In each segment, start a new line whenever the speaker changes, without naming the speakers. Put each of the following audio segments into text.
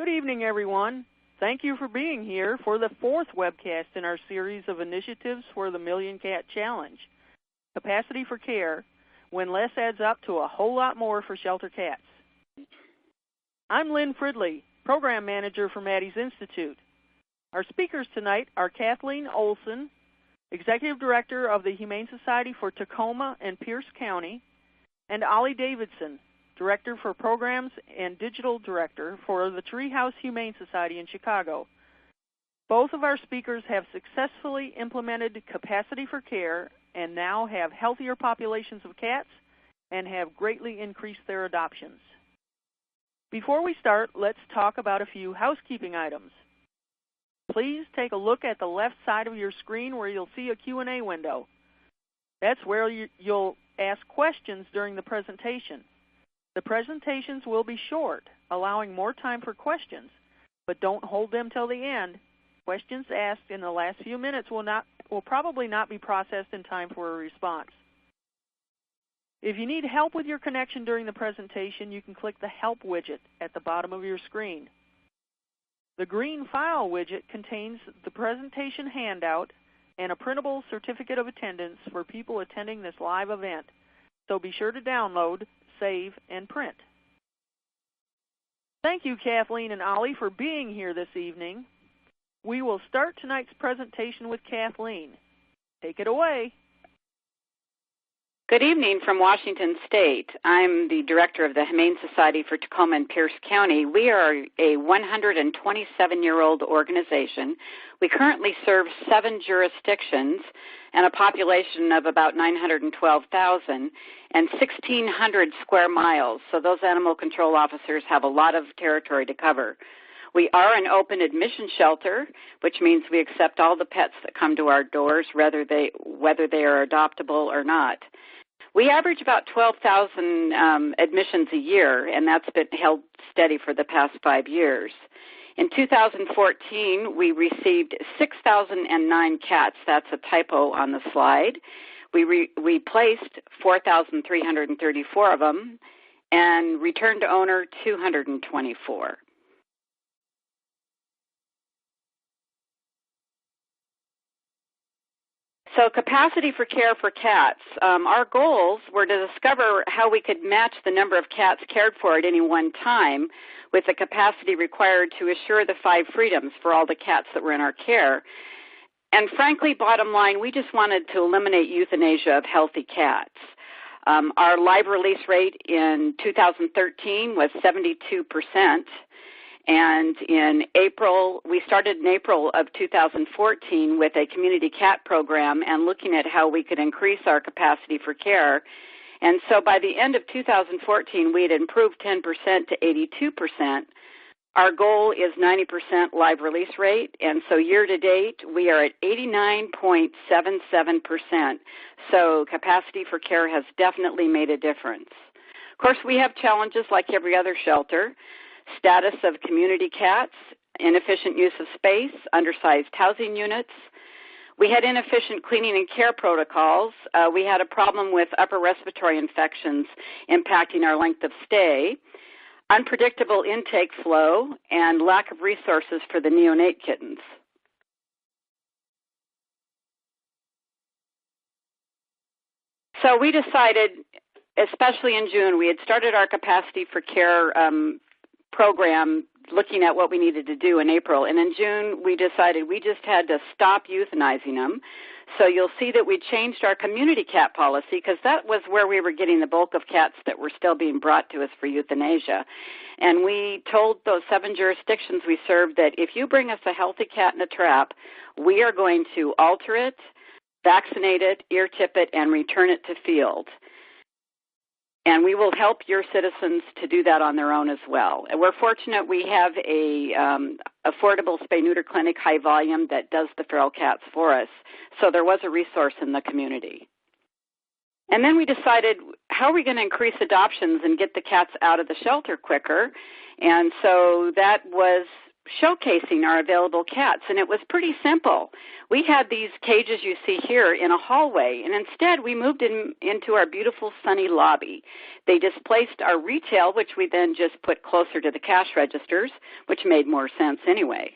Good evening, everyone. Thank you for being here for the fourth webcast in our series of initiatives for the Million Cat Challenge, Capacity for Care, when less adds up to a whole lot more for shelter cats. I'm Lynn Fridley, Program Manager for Maddie's Institute. Our speakers tonight are Kathleen Olson, Executive Director of the Humane Society for Tacoma and Pierce County, and Ollie Davidson, Director for Programs and Digital Director for the Treehouse Humane Society in Chicago. Both of our speakers have successfully implemented Capacity for Care and now have healthier populations of cats and have greatly increased their adoptions. Before we start, let's talk about a few housekeeping items. Please take a look at the left side of your screen where you'll see a Q&A window. That's where you'll ask questions during the presentation. The presentations will be short, allowing more time for questions, but don't hold them till the end. Questions asked in the last few minutes will probably not be processed in time for a response. If you need help with your connection during the presentation, you can click the Help widget at the bottom of your screen. The green File widget contains the presentation handout and a printable certificate of attendance for people attending this live event, so be sure to download, save, and print. Thank you, Kathleen and Ollie, for being here this evening. We will start tonight's presentation with Kathleen. Take it away.
Good evening from Washington State. I'm the director of the Humane Society for Tacoma and Pierce County. We are a 127-year-old organization. We currently serve 7 jurisdictions and a population of about 912,000 and 1,600 square miles. So those animal control officers have a lot of territory to cover. We are an open admission shelter, which means we accept all the pets that come to our doors, whether they are adoptable or not. We average about 12,000 admissions a year, and that's been held steady for the past 5 years. In 2014, we received 6,009 cats. That's a typo on the slide. We placed 4,334 of them and returned to owner 224. So capacity for care for cats. Our goals were to discover how we could match the number of cats cared for at any one time with the capacity required to assure the 5 freedoms for all the cats that were in our care. And frankly, bottom line, we just wanted to eliminate euthanasia of healthy cats. Our live release rate in 2013 was 72%. And we started in April of 2014 with a community cat program and looking at how we could increase our capacity for care. And so by the end of 2014, we had improved 10% to 82%. Our goal is 90% live release rate, and so year to date, we are at 89.77%. So capacity for care has definitely made a difference. Of course, we have challenges like every other shelter. Status of community cats, inefficient use of space, undersized housing units. We had inefficient cleaning and care protocols. We had a problem with upper respiratory infections impacting our length of stay, unpredictable intake flow, and lack of resources for the neonate kittens. So we decided, especially in June, we had started our capacity for care program looking at what we needed to do in April. And in June, we decided we just had to stop euthanizing them. So you'll see that we changed our community cat policy because that was where we were getting the bulk of cats that were still being brought to us for euthanasia. And we told those 7 jurisdictions we served that if you bring us a healthy cat in a trap, we are going to alter it, vaccinate it, ear tip it, and return it to field. And we will help your citizens to do that on their own as well. And we're fortunate we have a affordable spay-neuter clinic, high volume, that does the feral cats for us. So there was a resource in the community. And then we decided, how are we going to increase adoptions and get the cats out of the shelter quicker? And so that was showcasing our available cats, and it was pretty simple. We had these cages you see here in a hallway, and instead we moved into our beautiful sunny lobby. They displaced our retail, which we then just put closer to the cash registers, which made more sense anyway.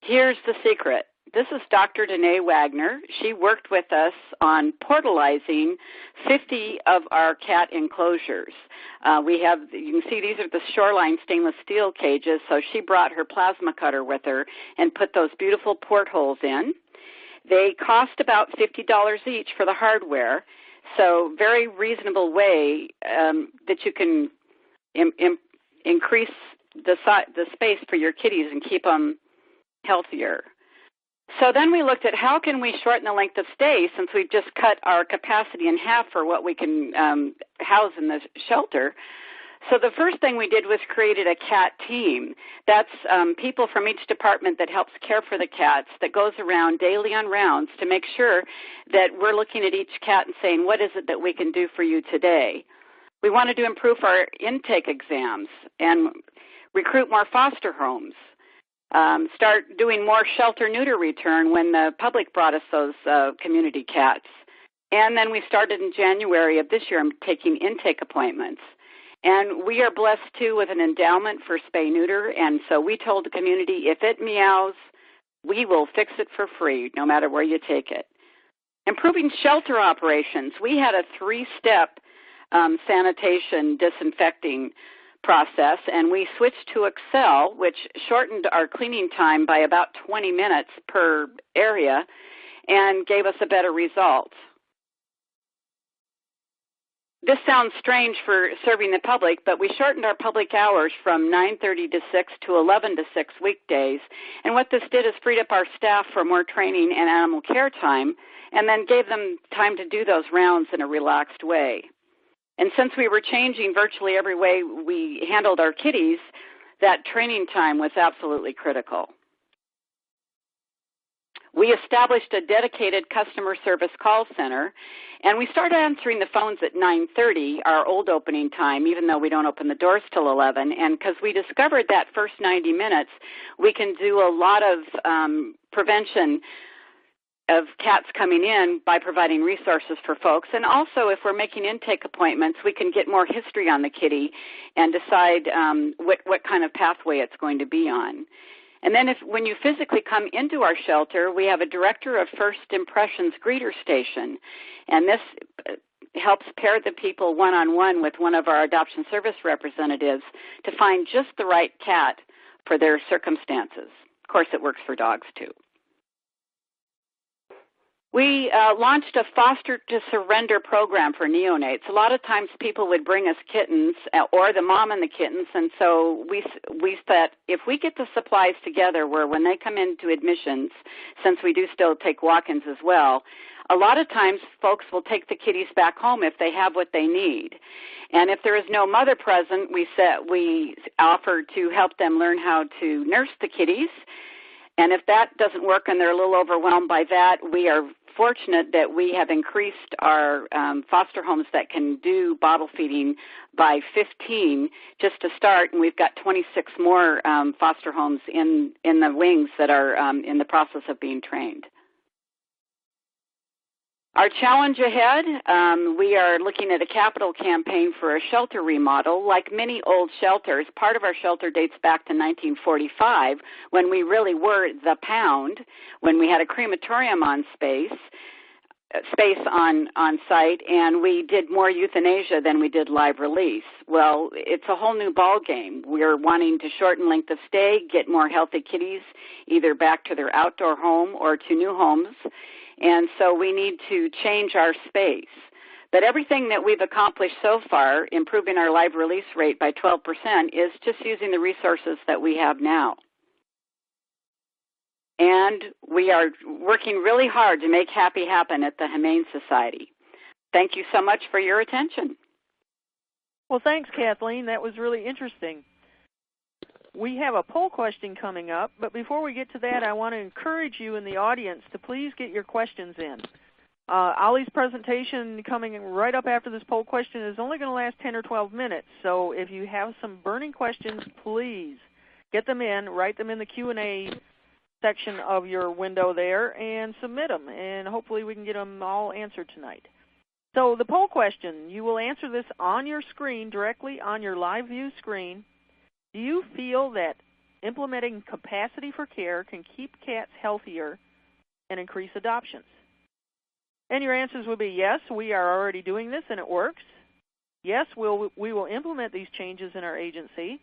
Here's the secret. This is Dr. Danae Wagner. She worked with us on portalizing 50 of our cat enclosures. You can see these are the Shoreline stainless steel cages, so she brought her plasma cutter with her and put those beautiful portholes in. They cost about $50 each for the hardware, so very reasonable way that you can increase the space for your kitties and keep them healthier. So then we looked at how can we shorten the length of stay since we've just cut our capacity in half for what we can house in the shelter. So the first thing we did was created a cat team. That's people from each department that helps care for the cats that goes around daily on rounds to make sure that we're looking at each cat and saying, what is it that we can do for you today? We wanted to improve our intake exams and recruit more foster homes. Start doing more shelter neuter return when the public brought us those community cats. And then we started in January of this year taking intake appointments. And we are blessed, too, with an endowment for spay-neuter. And so we told the community, if it meows, we will fix it for free, no matter where you take it. Improving shelter operations. We had a 3-step sanitation disinfecting process, and we switched to Excel, which shortened our cleaning time by about 20 minutes per area and gave us a better result. This sounds strange for serving the public, but we shortened our public hours from 9:30 to 6 to 11 to 6 weekdays, and what this did is freed up our staff for more training and animal care time, and then gave them time to do those rounds in a relaxed way. And since we were changing virtually every way we handled our kitties, that training time was absolutely critical. We established a dedicated customer service call center, and we started answering the phones at 9:30, our old opening time, even though we don't open the doors till 11. And because we discovered that first 90 minutes, we can do a lot of prevention of cats coming in by providing resources for folks. And also, if we're making intake appointments, we can get more history on the kitty and decide what kind of pathway it's going to be on. And then when you physically come into our shelter, we have a Director of First Impressions greeter station. And this helps pair the people one-on-one with one of our adoption service representatives to find just the right cat for their circumstances. Of course, it works for dogs, too. We launched a foster to surrender program for neonates. A lot of times people would bring us kittens or the mom and the kittens, and so we thought if we get the supplies together where when they come into admissions, since we do still take walk-ins as well, a lot of times folks will take the kitties back home if they have what they need. And if there is no mother present, we offer to help them learn how to nurse the kitties. And if that doesn't work and they're a little overwhelmed by that, we are fortunate that we have increased our foster homes that can do bottle feeding by 15 just to start, and we've got 26 more foster homes in the wings that are in the process of being trained. Our challenge ahead, we are looking at a capital campaign for a shelter remodel. Like many old shelters, part of our shelter dates back to 1945 when we really were the Pound, when we had a crematorium on space on site, and we did more euthanasia than we did live release. Well, it's a whole new ball game. We're wanting to shorten length of stay, get more healthy kitties either back to their outdoor home or to new homes. And so we need to change our space. But everything that we've accomplished so far, improving our live release rate by 12%, is just using the resources that we have now. And we are working really hard to make happy happen at the Humane Society. Thank you so much for your attention.
Well, thanks, Kathleen. That was really interesting. We have a poll question coming up, but before we get to that, I want to encourage you in the audience to please get your questions in. Ollie's presentation coming right up after this poll question is only going to last 10 or 12 minutes. So if you have some burning questions, please get them in, write them in the Q&A section of your window there, and submit them. And hopefully we can get them all answered tonight. So the poll question, you will answer this on your screen, directly on your live view screen. Do you feel that implementing capacity for care can keep cats healthier and increase adoptions? And your answers would be yes, we are already doing this and it works. Yes, we will implement these changes in our agency.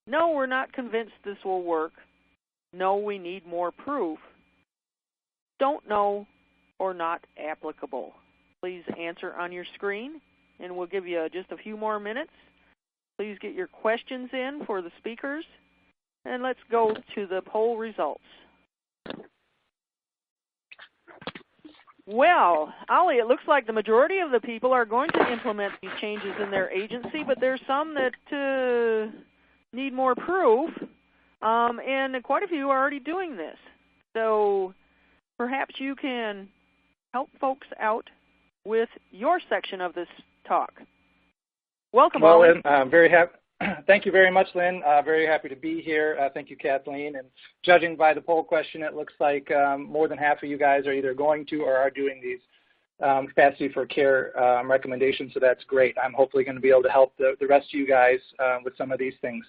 No, we're not convinced this will work. No, we need more proof. Don't know or not applicable. Please answer on your screen, and we'll give you just a few more minutes. Please get your questions in for the speakers, and let's go to the poll results. Well, Ollie, it looks like the majority of the people are going to implement these changes in their agency, but there's some that need more proof, and quite a few are already doing this. So perhaps you can help folks out with your section of this talk. Welcome, Ollie.
I'm very happy. Thank you very much, Lynn. Very happy to be here. Thank you, Kathleen. And judging by the poll question, it looks like more than half of you guys are either going to or are doing these capacity for care recommendations, so that's great. I'm hopefully going to be able to help the rest of you guys with some of these things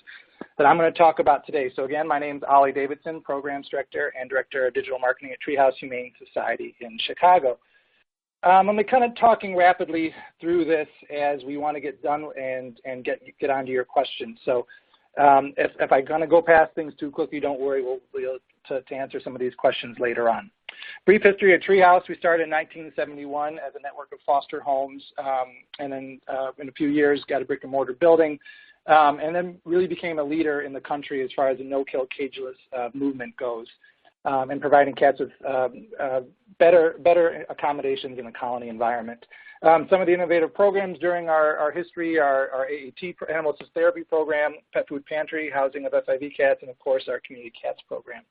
that I'm going to talk about today. So again, my name is Ollie Davidson, Programs Director and Director of Digital Marketing at Treehouse Humane Society in Chicago. I'm kind of talking rapidly through this as we want to get done and get on to your questions. So if I'm going to go past things too quickly, don't worry, we'll be able to answer some of these questions later on. Brief history of Treehouse. We started in 1971 as a network of foster homes, and then in a few years got a brick and mortar building, and then really became a leader in the country as far as the no-kill cageless movement goes. And providing cats with better accommodations in a colony environment. Some of the innovative programs during our history are our AAT, Animal Assisted Therapy Program, Pet Food Pantry, housing of FIV cats, and of course our Community Cats Program.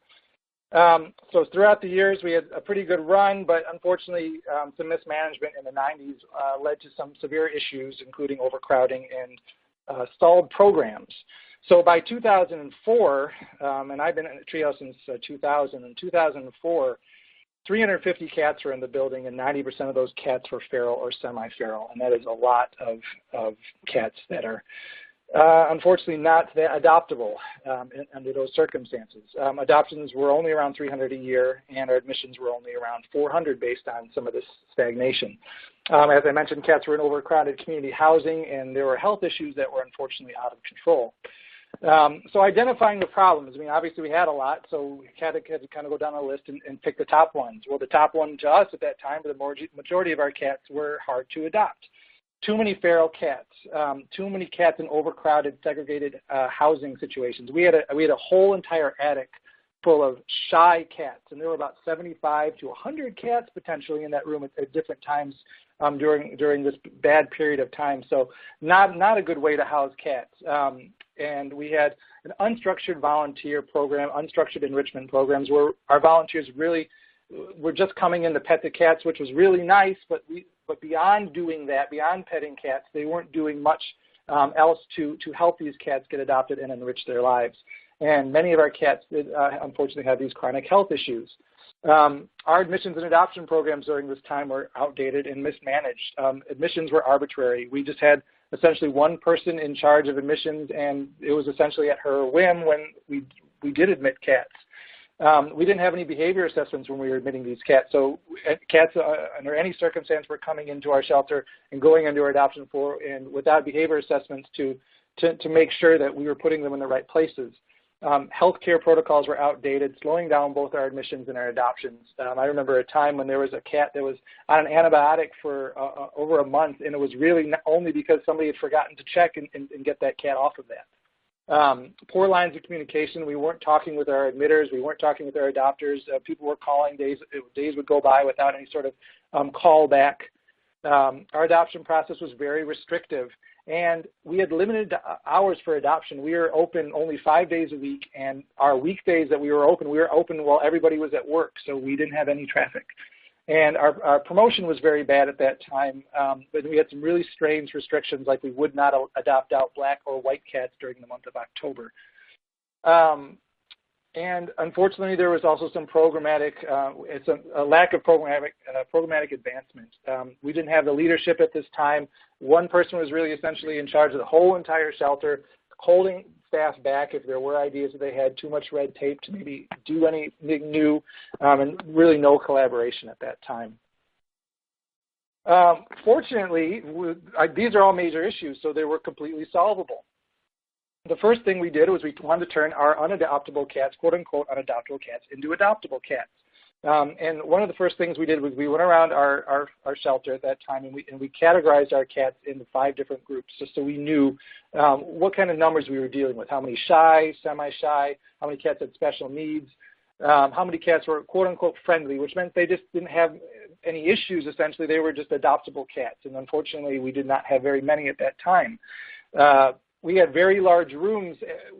So throughout the years we had a pretty good run, but unfortunately some mismanagement in the 90s led to some severe issues, including overcrowding and stalled programs. So by 2004, and I've been at Treehouse since 2000, in 2004, 350 cats were in the building, and 90% of those cats were feral or semi-feral, and that is a lot of cats that are unfortunately not adoptable under those circumstances. Adoptions were only around 300 a year, and our admissions were only around 400 based on some of this stagnation. As I mentioned, cats were in overcrowded community housing, and there were health issues that were unfortunately out of control. So identifying the problems, I mean, obviously we had a lot, so we had to kind of go down the list and pick the top ones. Well, the top one to us at that time, the majority of our cats were hard to adopt. Too many feral cats, too many cats in overcrowded, segregated housing situations. We had a whole entire attic full of shy cats, and there were about 75 to 100 cats potentially in that room at different times during this bad period of time. So not a good way to house cats. And we had an unstructured volunteer program, unstructured enrichment programs where our volunteers really were just coming in to pet the cats, which was really nice, but beyond doing that, beyond petting cats, they weren't doing much else to help these cats get adopted and enrich their lives. And many of our cats did, unfortunately, have these chronic health issues. Our admissions and adoption programs during this time were outdated and mismanaged. Admissions were arbitrary. We just had essentially one person in charge of admissions, and it was essentially at her whim when we did admit cats. We didn't have any behavior assessments when we were admitting these cats, so cats under any circumstance were coming into our shelter and going into our adoption for, and without behavior assessments to make sure that we were putting them in the right places. Healthcare protocols were outdated, slowing down both our admissions and our adoptions. I remember a time when there was a cat that was on an antibiotic for over a month, and it was really only because somebody had forgotten to check and get that cat off of that. Poor lines of communication. We weren't talking with our admitters. We weren't talking with our adopters. People were calling. Days would go by without any sort of call back. Our adoption process was very restrictive, and we had limited hours for adoption. We were open only 5 days a week, and our weekdays that we were open while everybody was at work, so we didn't have any traffic. And our promotion was very bad at that time, but we had some really strange restrictions, like we would not adopt out black or white cats during the month of October. And unfortunately, there was also some programmatic, a lack of programmatic advancement. We didn't have the leadership at this time. One person was really essentially in charge of the whole entire shelter, holding staff back if there were ideas that they had, too much red tape to maybe do anything new, and really no collaboration at that time. Fortunately, these are all major issues, so they were completely solvable. The first thing we did was we wanted to turn our unadoptable cats, quote-unquote unadoptable cats, into adoptable cats. And one of the first things we did was we went around our shelter at that time, and we categorized our cats into 5 different groups, just so we knew what kind of numbers we were dealing with, how many shy, semi-shy, how many cats had special needs, how many cats were quote-unquote friendly, which meant they just didn't have any issues, essentially. They were just adoptable cats, and unfortunately we did not have very many at that time. We had very large rooms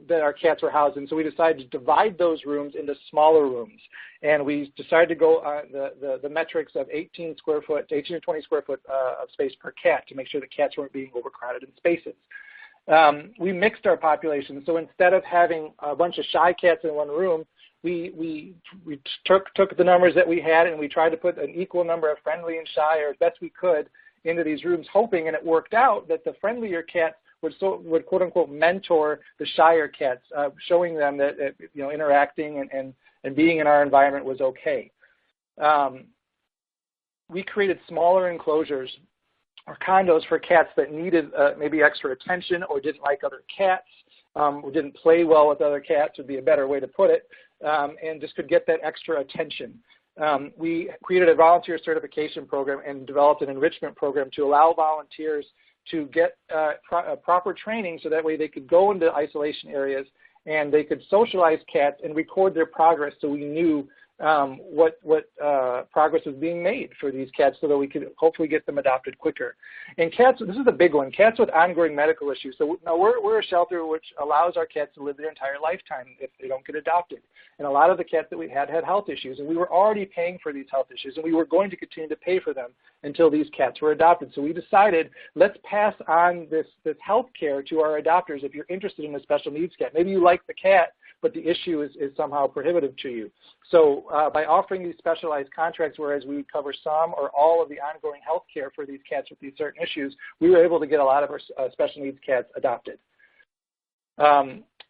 that our cats were housed in, so we decided to divide those rooms into smaller rooms. And we decided to go on the metrics of 18 to 20 square foot of space per cat to make sure the cats weren't being overcrowded in spaces. We mixed our population, so instead of having a bunch of shy cats in one room, we took the numbers that we had and we tried to put an equal number of friendly and shy, or as best we could, into these rooms, hoping, and it worked out, that the friendlier cats would quote-unquote mentor the shyer cats, showing them that interacting and being in our environment was okay. We created smaller enclosures or condos for cats that needed maybe extra attention or didn't like other cats, or didn't play well with other cats would be a better way to put it, and just could get that extra attention. We created a volunteer certification program and developed an enrichment program to allow volunteers to get proper training, so that way they could go into isolation areas and they could socialize cats and record their progress, so we knew what progress was being made for these cats, so that we could hopefully get them adopted quicker. And cats, this is a big one, cats with ongoing medical issues. So now we're a shelter which allows our cats to live their entire lifetime if they don't get adopted. And a lot of the cats that we had health issues, and we were already paying for these health issues, and we were going to continue to pay for them until these cats were adopted. So we decided, let's pass on this health care to our adopters if you're interested in a special needs cat. Maybe you like the cat, but the issue is somehow prohibitive to you. So by offering these specialized contracts, whereas we would cover some or all of the ongoing health care for these cats with these certain issues, we were able to get a lot of our special needs cats adopted.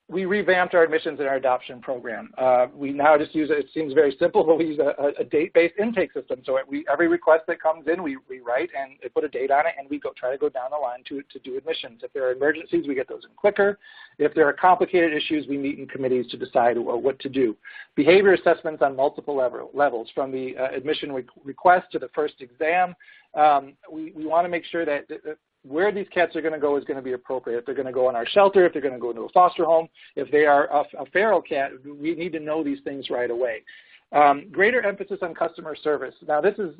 We revamped our admissions and our adoption program. We now just use it seems very simple, but we use a date-based intake system. So every request that comes in, we write and put a date on it, and we try to go down the line to do admissions. If there are emergencies, we get those in quicker. If there are complicated issues, we meet in committees to decide what to do. Behavior assessments on multiple levels, from the admission request to the first exam. We want to make sure that where these cats are going to go is going to be appropriate. If they're going to go in our shelter, if they're going to go into a foster home, if they are a feral cat, we need to know these things right away. Greater emphasis on customer service. Now, this is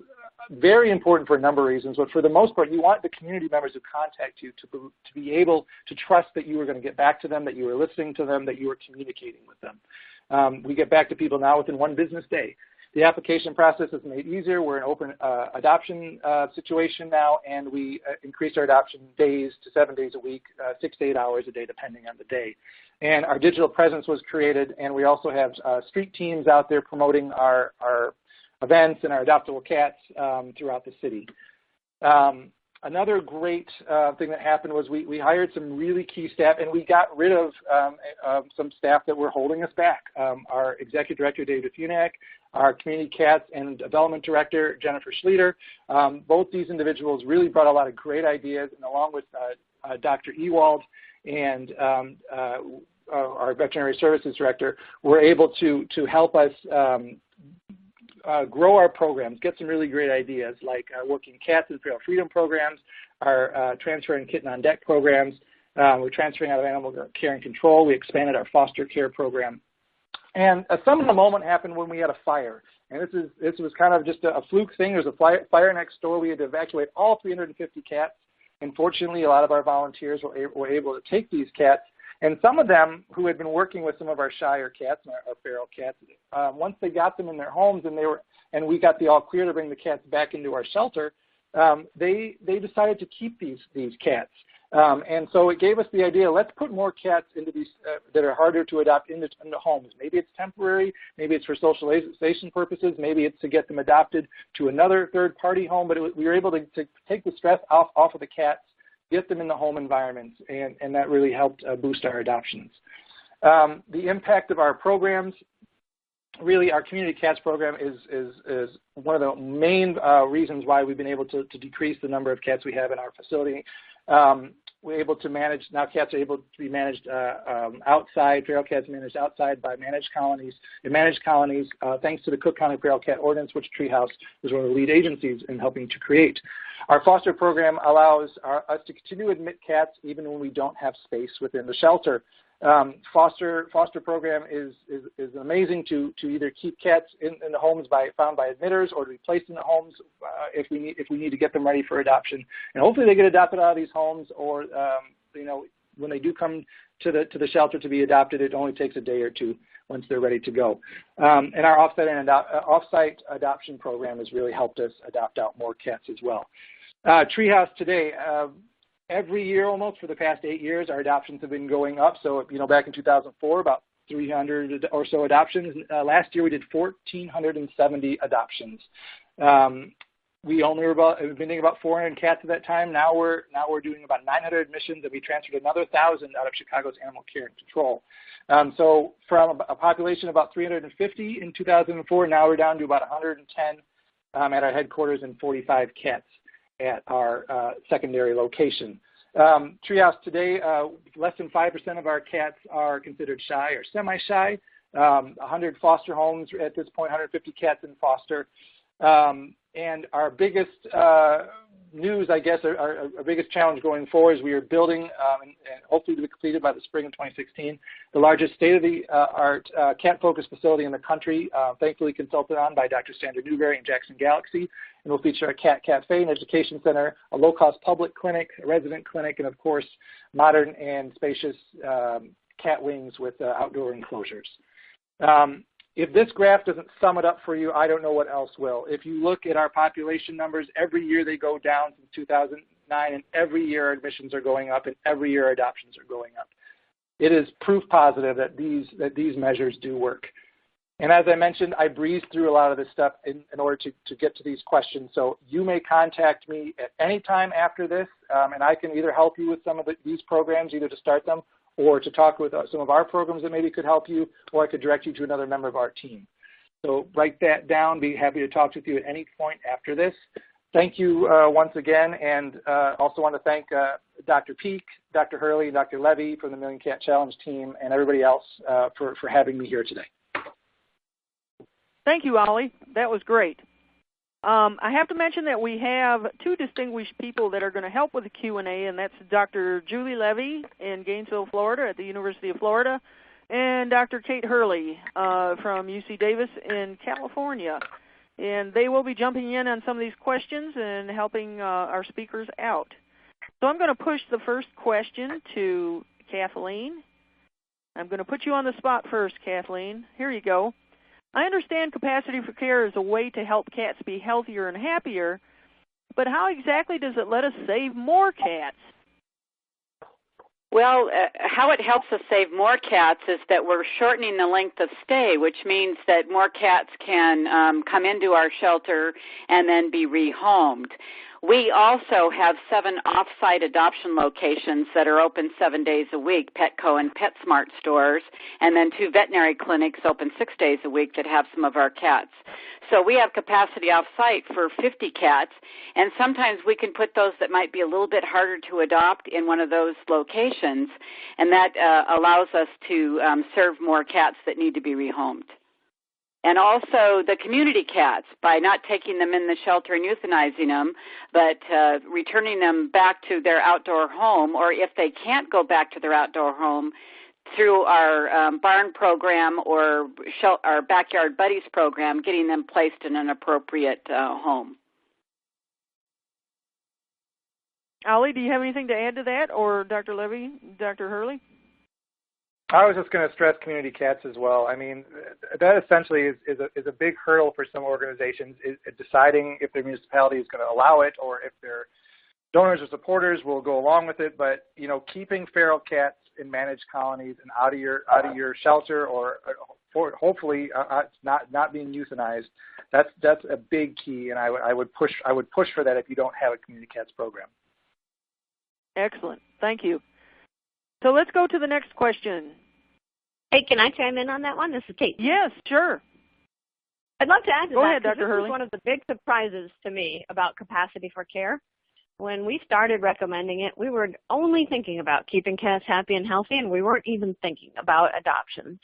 very important for a number of reasons, but for the most part, you want the community members who contact you to be able to trust that you are going to get back to them, that you are listening to them, that you are communicating with them. We get back to people now within 1 business day. The application process is made easier. We're in an open adoption situation now, and we increased our adoption days to 7 days a week, 6 to 8 hours a day, depending on the day. And our digital presence was created, and we also have street teams out there promoting our events and our adoptable cats throughout the city. Another great thing that happened was we hired some really key staff, and we got rid of some staff that were holding us back. Our executive director, David Funiak, our community cats and development director, Jennifer Schlueter. Both these individuals really brought a lot of great ideas, and along with Dr. Ewald and our veterinary services director, were able to help us grow our programs, get some really great ideas like working cats and feral freedom programs, our transfer and kitten on deck programs. We're transferring out of animal care and control. We expanded our foster care program. And a seminal moment happened when we had a fire. And this was kind of just a fluke thing. There was a fire next door. We had to evacuate all 350 cats. And fortunately, a lot of our volunteers were able to take these cats And some of them who had been working with some of our shyer cats, our feral cats, once they got them in their homes and we got the all clear to bring the cats back into our shelter, they decided to keep these cats. And so it gave us the idea, let's put more cats into these that are harder to adopt into homes. Maybe it's temporary, maybe it's for socialization purposes, maybe it's to get them adopted to another third-party home, but we were able to take the stress off of the cats, get them in the home environments, and that really helped boost our adoptions. The impact of our programs, really our Community Cats program is one of the main reasons why we've been able to decrease the number of cats we have in our facility. We're able to manage, now cats are able to be managed outside, feral cats managed outside by managed colonies. In managed colonies, thanks to the Cook County Feral Cat Ordinance, which Treehouse is one of the lead agencies in helping to create. Our foster program allows us to continue to admit cats even when we don't have space within the shelter. Foster program is amazing to either keep cats in the homes found by admitters or to be placed in the homes if we need to get them ready for adoption. And hopefully they get adopted out of these homes, or when they do come to the shelter to be adopted, it only takes a day or two once they're ready to go. And our off-site adoption program has really helped us adopt out more cats as well. Treehouse today. Every year almost for the past 8 years, our adoptions have been going up. So, back in 2004, about 300 or so adoptions. Last year we did 1,470 adoptions. We've been doing about 400 cats at that time. Now we're doing about 900 admissions, and we transferred another 1,000 out of Chicago's Animal Care and Control. So from a population of about 350 in 2004, now we're down to about 110 at our headquarters and 45 cats at our secondary location. Treehouse today, less than 5% of our cats are considered shy or semi-shy. 100 foster homes at this point, 150 cats in foster. And our biggest news, I guess, our biggest challenge going forward is we are building, and hopefully to be completed by the spring of 2016, the largest state-of-the-art cat-focused facility in the country, thankfully consulted on by Dr. Sandra Newberry and Jackson Galaxy. And we'll feature a cat cafe, an education center, a low-cost public clinic, a resident clinic, and, of course, modern and spacious cat wings with outdoor enclosures. If this graph doesn't sum it up for you, I don't know what else will. If you look at our population numbers, every year they go down since 2009, and every year our admissions are going up, and every year our adoptions are going up. It is proof positive that these measures do work. And as I mentioned, I breezed through a lot of this stuff in order to get to these questions. So you may contact me at any time after this, and I can either help you with some of these programs, either to start them or to talk with some of our programs that maybe could help you, or I could direct you to another member of our team. So write that down. Be happy to talk with you at any point after this. Thank you once again, and also want to thank Dr. Peak, Dr. Hurley, and Dr. Levy from the Million Cat Challenge team, and everybody else for having me here today.
Thank you, Ollie. That was great. I have to mention that we have two distinguished people that are going to help with the Q&A, and that's Dr. Julie Levy in Gainesville, Florida at the University of Florida, and Dr. Kate Hurley from UC Davis in California. And they will be jumping in on some of these questions and helping our speakers out. So I'm going to push the first question to Kathleen. I'm going to put you on the spot first, Kathleen. Here you go. I understand capacity for care is a way to help cats be healthier and happier, but how exactly does it let us save more cats?
Well, how it helps us save more cats is that we're shortening the length of stay, which means that more cats can come into our shelter and then be rehomed. We also have 7 off-site adoption locations that are open 7 days a week, Petco and PetSmart stores, and then 2 veterinary clinics open 6 days a week that have some of our cats. So we have capacity off-site for 50 cats, and sometimes we can put those that might be a little bit harder to adopt in one of those locations, and that allows us to serve more cats that need to be rehomed. And also the community cats, by not taking them in the shelter and euthanizing them, but returning them back to their outdoor home, or if they can't go back to their outdoor home, through our barn program or our Backyard Buddies program, getting them placed in an appropriate home.
Ollie, do you have anything to add to that, or Dr. Levy, Dr. Hurley?
I was just going to stress community cats as well. I mean, that essentially is a big hurdle for some organizations, is deciding if their municipality is going to allow it or if their donors or supporters will go along with it. But keeping feral cats in managed colonies and out of your shelter, or hopefully not being euthanized, that's a big key. And I would push for that if you don't have a community cats program.
Excellent. Thank you. So let's go to the next question.
Hey, can I chime in on that one? This is Kate.
Yes, sure.
I'd love to add to
Go
that.
ahead, Dr.
This
Hurley.
is one of the big surprises to me about capacity for care. When we started recommending it, we were only thinking about keeping cats happy and healthy, and we weren't even thinking about adoptions.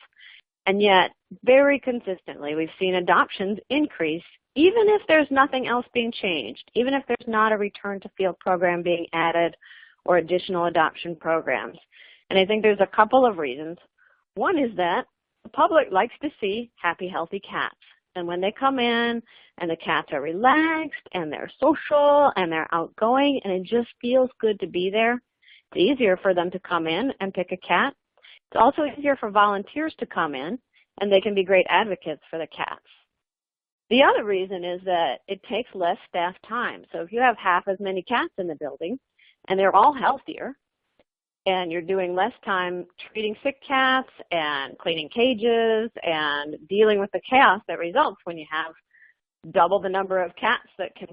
And yet, very consistently, we've seen adoptions increase, even if there's nothing else being changed, even if there's not a return to field program being added or additional adoption programs. And I think there's a couple of reasons. One is that the public likes to see happy, healthy cats. And when they come in and the cats are relaxed and they're social and they're outgoing and it just feels good to be there, it's easier for them to come in and pick a cat. It's also easier for volunteers to come in and they can be great advocates for the cats. The other reason is that it takes less staff time. So if you have half as many cats in the building and they're all healthier, and you're doing less time treating sick cats and cleaning cages and dealing with the chaos that results when you have double the number of cats that can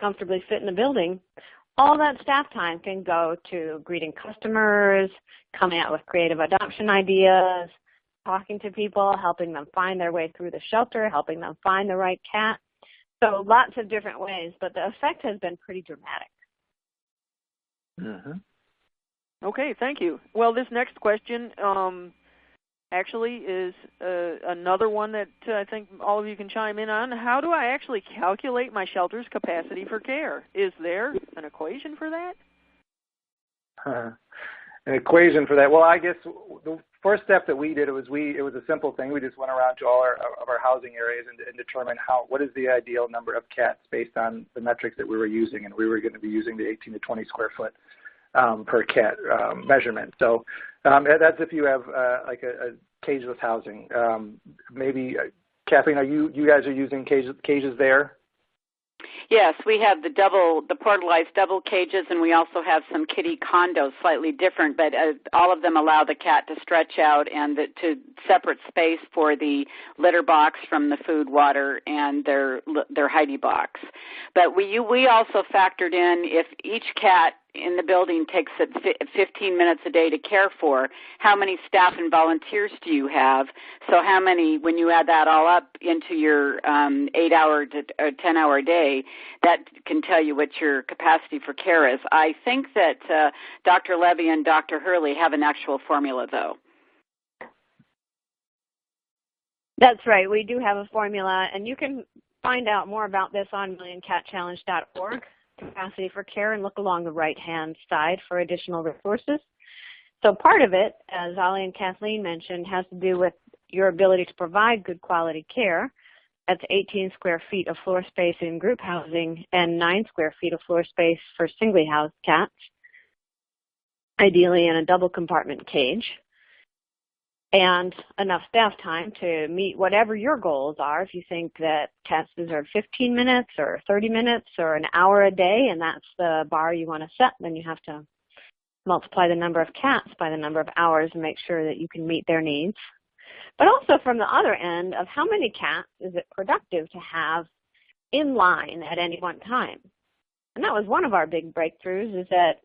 comfortably fit in the building, all that staff time can go to greeting customers, coming out with creative adoption ideas, talking to people, helping them find their way through the shelter, helping them find the right cat. So lots of different ways, but the effect has been pretty dramatic.
Mm-hmm.
Okay, thank you. Well, this next question actually is another one that I think all of you can chime in on. How do I actually calculate my shelter's capacity for care? Is there an equation for that?
An equation for that? Well, I guess the first step that we did, it was a simple thing. We just went around to all of our housing areas and determined what is the ideal number of cats based on the metrics that we were using, and we were going to be using the 18 to 20 square foot per cat measurement. So that's if you have like a cageless housing. Maybe Kathleen, you guys are using cages there?
Yes, we have the portalized double cages, and we also have some kitty condos, slightly different, but all of them allow the cat to stretch out and to separate space for the litter box from the food, water, and their hidey box. But we also factored in if each cat in the building takes 15 minutes a day to care for, how many staff and volunteers do you have? So how many, when you add that all up into your 8-hour to 10-hour day, that can tell you what your capacity for care is. I think that Dr. Levy and Dr. Hurley have an actual formula, though.
That's right. We do have a formula, and you can find out more about this on millioncatchallenge.org. Capacity for care, and look along the right-hand side for additional resources. So part of it, as Ollie and Kathleen mentioned, has to do with your ability to provide good quality care. That's 18 square feet of floor space in group housing and 9 square feet of floor space for singly housed cats, ideally in a double compartment cage, and enough staff time to meet whatever your goals are. If you think that cats deserve 15 minutes or 30 minutes or an hour a day, and that's the bar you want to set, then you have to multiply the number of cats by the number of hours and make sure that you can meet their needs. But also from the other end of how many cats is it productive to have in line at any one time. And that was one of our big breakthroughs, is that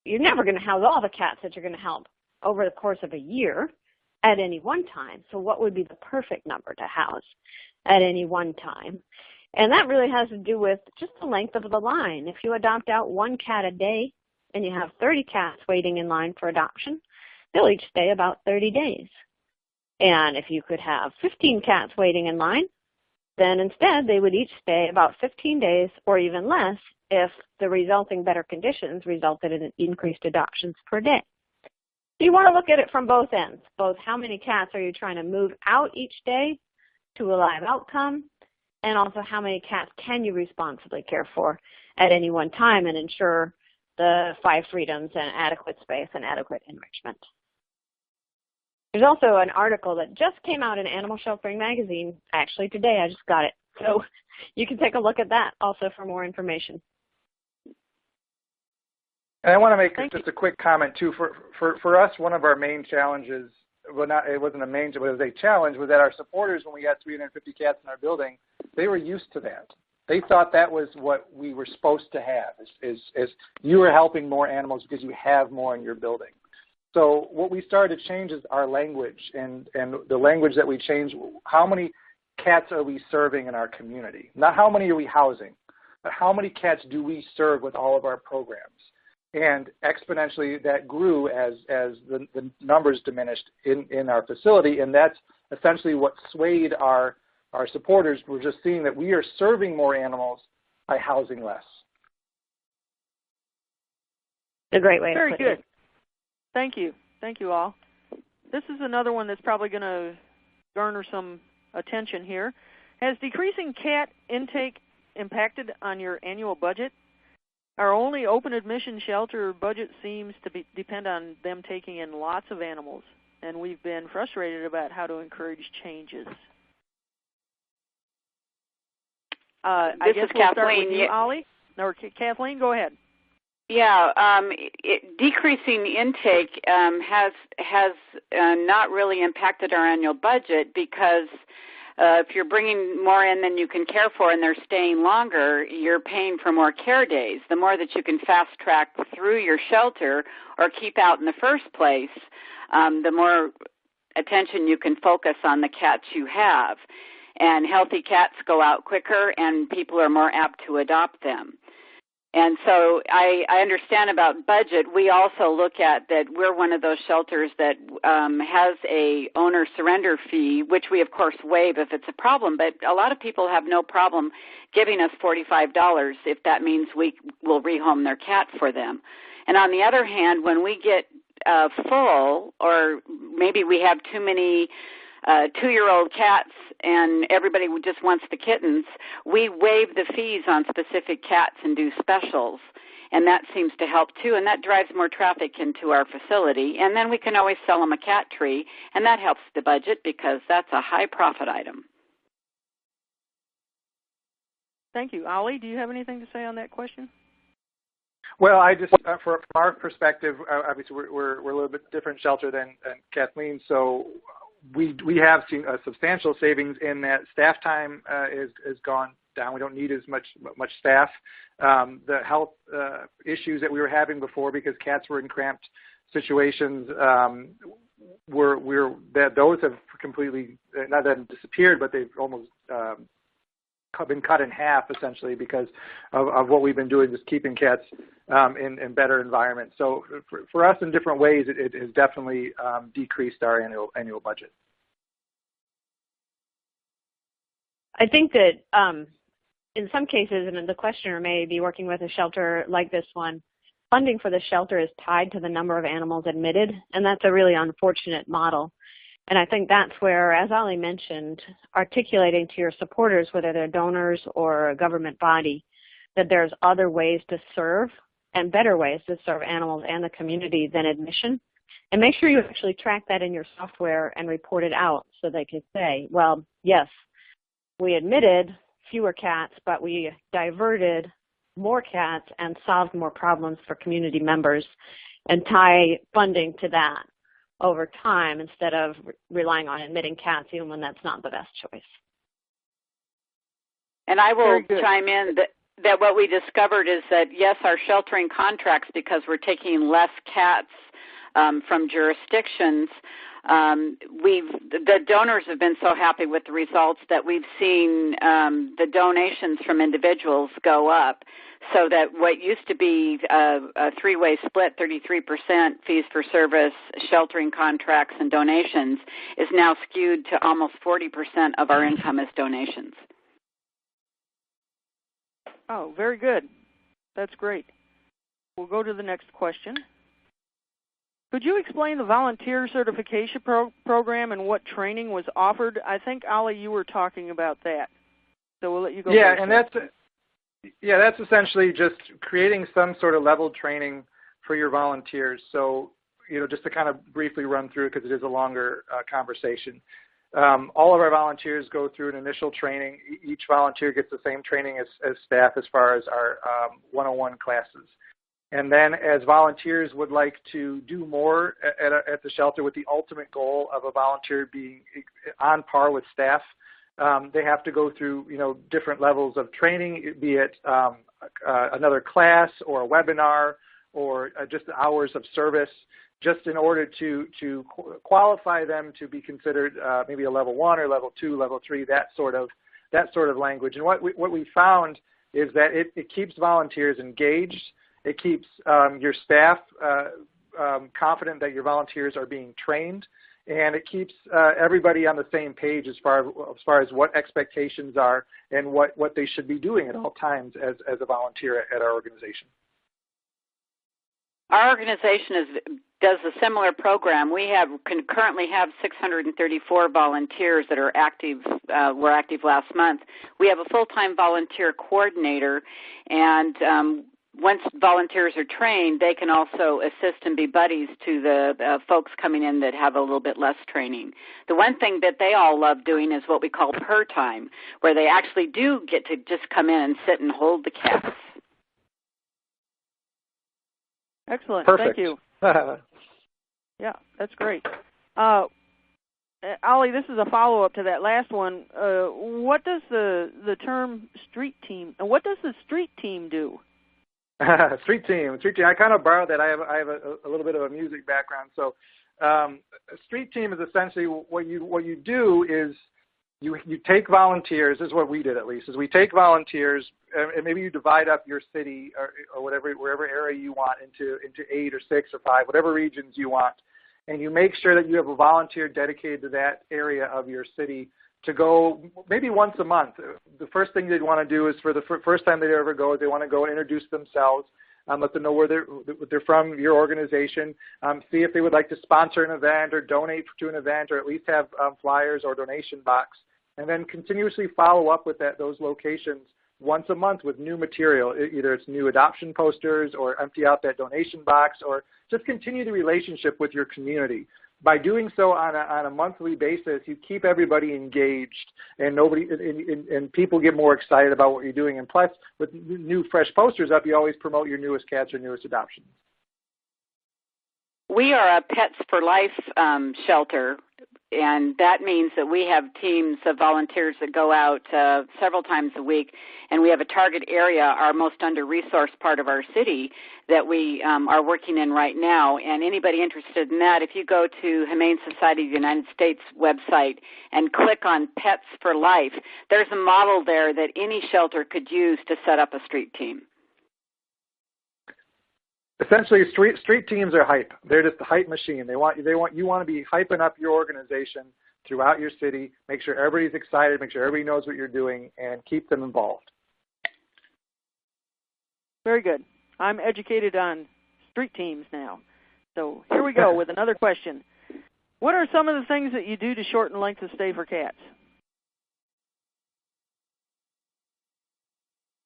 you're never going to house all the cats that you're going to help over the course of a year at any one time. So what would be the perfect number to house at any one time? And that really has to do with just the length of the line. If you adopt out 1 cat a day and you have 30 cats waiting in line for adoption, they'll each stay about 30 days. And if you could have 15 cats waiting in line, then instead they would each stay about 15 days or even less if the resulting better conditions resulted in increased adoptions per day. So you want to look at it from both ends, both how many cats are you trying to move out each day to a live outcome, and also how many cats can you responsibly care for at any one time and ensure the 5 freedoms and adequate space and adequate enrichment. There's also an article that just came out in Animal Sheltering Magazine, actually today. I just got it. So you can take a look at that also for more information.
And I want to make just a quick comment, too. For us, one of our main challenges, well, it wasn't a main, but it was a challenge, was that our supporters, when we had 350 cats in our building, they were used to that. They thought that was what we were supposed to have, is you were helping more animals because you have more in your building. So what we started to change is our language, and the language that we changed, how many cats are we serving in our community? Not how many are we housing, but how many cats do we serve with all of our programs? And exponentially that grew as the numbers diminished in our facility, and that's essentially what swayed our supporters. We're just seeing that we are serving more animals by housing less.
A great way to put it.
Very good. Thank you. Thank you all. This is another one that's probably going to garner some attention here. Has decreasing cat intake impacted on your annual budget? Our only open admission shelter budget seems to depend on them taking in lots of animals, and we've been frustrated about how to encourage changes. I guess we'll start with you, Ollie. Or Kathleen, go ahead.
Yeah, decreasing intake has not really impacted our annual budget because if you're bringing more in than you can care for and they're staying longer, you're paying for more care days. The more that you can fast track through your shelter or keep out in the first place, the more attention you can focus on the cats you have. And healthy cats go out quicker and people are more apt to adopt them. And so I understand about budget. We also look at that we're one of those shelters that has a owner surrender fee, which we, of course, waive if it's a problem. But a lot of people have no problem giving us $45 if that means we will rehome their cat for them. And on the other hand, when we get full or maybe we have too many 2-year-old cats and everybody just wants the kittens, we waive the fees on specific cats and do specials. And that seems to help, too, and that drives more traffic into our facility. And then we can always sell them a cat tree, and that helps the budget because that's a high-profit item.
Thank you. Ollie, do you have anything to say on that question?
Well, I just, from our perspective, obviously we're a little bit different shelter than Kathleen, so we have seen a substantial savings in that staff time is gone down. We don't need as much staff. The health issues that we were having before because cats were in cramped situations, those have completely, not that disappeared, but they've almost been cut in half essentially because of what we've been doing, just keeping cats in better environments. So for us in different ways, it has definitely decreased our annual budget.
I think that in some cases, and the questioner may be working with a shelter like this one, funding for the shelter is tied to the number of animals admitted, and that's a really unfortunate model. And I think that's where, as Ollie mentioned, articulating to your supporters, whether they're donors or a government body, that there's other ways to serve and better ways to serve animals and the community than admission. And make sure you actually track that in your software and report it out so they can say, well, yes, we admitted fewer cats, but we diverted more cats and solved more problems for community members, and tie funding to that over time instead of relying on admitting cats even when that's not the best choice.
And I will chime in that what we discovered is that, yes, our sheltering contracts, because we're taking less cats from jurisdictions, the donors have been so happy with the results that we've seen the donations from individuals go up, so that what used to be a three-way split, 33% fees for service, sheltering contracts, and donations, is now skewed to almost 40% of our income as donations.
Oh, very good. That's great. We'll go to the next question. Could you explain the volunteer certification program and what training was offered? I think, Ollie, you were talking about that. So we'll let you go.
Yeah,
first.
And that's essentially just creating some sort of level training for your volunteers. So just to kind of briefly run through it because it is a longer conversation. All of our volunteers go through an initial training. Each volunteer gets the same training as staff as far as our one-on-one classes. And then as volunteers would like to do more at the shelter with the ultimate goal of a volunteer being on par with staff, they have to go through, different levels of training, be it another class or a webinar or just hours of service, just in order to qualify them to be considered maybe a level 1 or level 2, level 3, that sort of language. And what we found is that it keeps volunteers engaged. It keeps your staff confident that your volunteers are being trained, and it keeps everybody on the same page as far as what expectations are and what they should be doing at all times as a volunteer at our organization.
Our organization does a similar program. We currently have 634 volunteers that are active. Were active last month. We have a full-time volunteer coordinator, and once volunteers are trained, they can also assist and be buddies to the folks coming in that have a little bit less training. The one thing that they all love doing is what we call per time, where they actually do get to just come in and sit and hold the cats.
Excellent.
Perfect.
Thank you. Yeah, that's great. Ollie, this is a follow-up to that last one. What does the term street team, and what does the street team do?
Street team. I kind of borrowed that. I have a little bit of a music background. So, a street team is essentially what you do is you take volunteers. This is what we did, at least. Is we take volunteers and maybe you divide up your city or wherever area you want into 8 or 6 or 5, whatever regions you want, and you make sure that you have a volunteer dedicated to that area of your city to go maybe once a month. The first thing they'd want to do is, for the first time they ever go, is they want to go and introduce themselves, let them know where they're from, your organization, see if they would like to sponsor an event or donate to an event, or at least have flyers or donation box, and then continuously follow up with those locations once a month with new material. Either it's new adoption posters or empty out that donation box, or just continue the relationship with your community. By doing so on a monthly basis, you keep everybody engaged, and people get more excited about what you're doing. And plus, with new fresh posters up, you always promote your newest cats or newest adoptions.
We are a Pets for Life shelter, and that means that we have teams of volunteers that go out several times a week, and we have a target area, our most under-resourced part of our city, that we are working in right now. And anybody interested in that, if you go to Humane Society of the United States website and click on Pets for Life, there's a model there that any shelter could use to set up a street team.
Essentially, street teams are hype. They're just a hype machine. You want to be hyping up your organization throughout your city. Make sure everybody's excited. Make sure everybody knows what you're doing, and keep them involved.
Very good. I'm educated on street teams now. So here we go with another question. What are some of the things that you do to shorten length of stay for cats?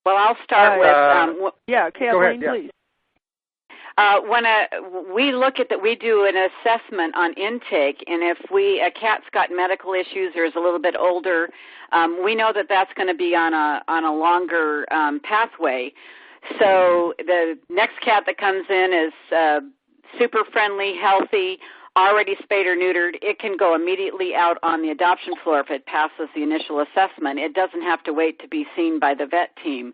Well, I'll start with...
Kathleen, please.
When we look at that, we do an assessment on intake, and if a cat's got medical issues or is a little bit older, we know that that's going to be on a longer pathway. So the next cat that comes in is super friendly, healthy, already spayed or neutered. It can go immediately out on the adoption floor if it passes the initial assessment. It doesn't have to wait to be seen by the vet team.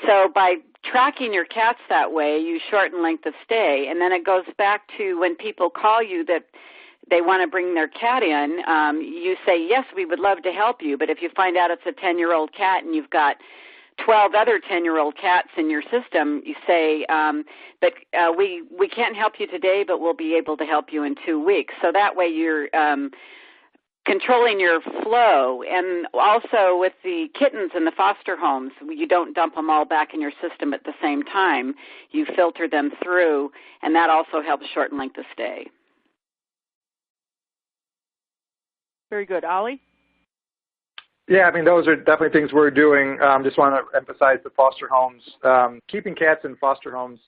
So by tracking your cats that way, you shorten length of stay. And then it goes back to when people call you that they want to bring their cat in, you say, yes, we would love to help you. But if you find out it's a 10-year-old cat and you've got 12 other 10-year-old cats in your system, you say, but we can't help you today, but we'll be able to help you in 2 weeks. So that way you're controlling your flow. And also with the kittens in the foster homes, you don't dump them all back in your system at the same time. You filter them through, and that also helps shorten length of stay.
Very good. Ollie?
Yeah, I mean, those are definitely things we're doing. Just want to emphasize the foster homes. Keeping cats in foster homes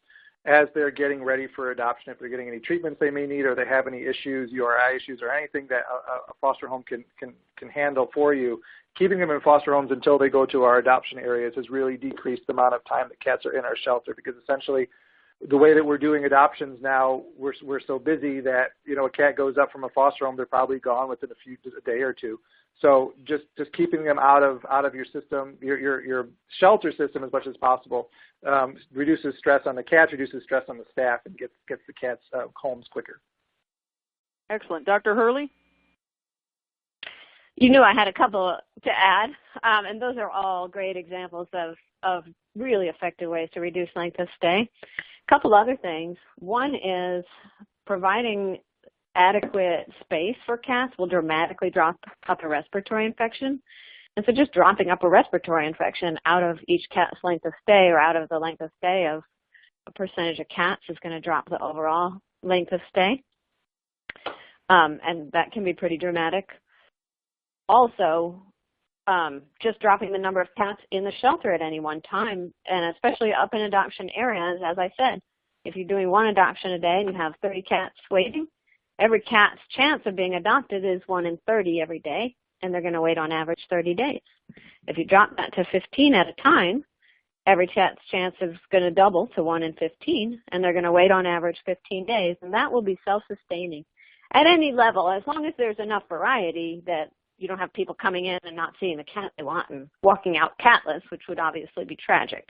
as they're getting ready for adoption, if they're getting any treatments they may need, or they have any issues, URI issues, or anything that a foster home can handle for you, keeping them in foster homes until they go to our adoption areas has really decreased the amount of time that cats are in our shelter, because essentially the way that we're doing adoptions now, we're so busy that, a cat goes up from a foster home, they're probably gone within a day or two. So just keeping them out of your system, your shelter system as much as possible, reduces stress on the cats, reduces stress on the staff, and gets the cats homes quicker.
Excellent. Dr. Hurley?
You knew I had a couple to add, and those are all great examples of really effective ways to reduce length of stay. A couple other things. One is providing adequate space for cats will dramatically drop upper respiratory infection. And so just dropping upper respiratory infection out of each cat's length of stay, or out of the length of stay of a percentage of cats, is going to drop the overall length of stay. And that can be pretty dramatic. Also, just dropping the number of cats in the shelter at any one time, and especially up in adoption areas, as I said, if you're doing one adoption a day and you have 30 cats waiting, every cat's chance of being adopted is 1 in 30 every day, and they're going to wait on average 30 days. If you drop that to 15 at a time, every cat's chance is going to double to 1 in 15, and they're going to wait on average 15 days, and that will be self-sustaining at any level, as long as there's enough variety that you don't have people coming in and not seeing the cat they want and walking out catless, which would obviously be tragic.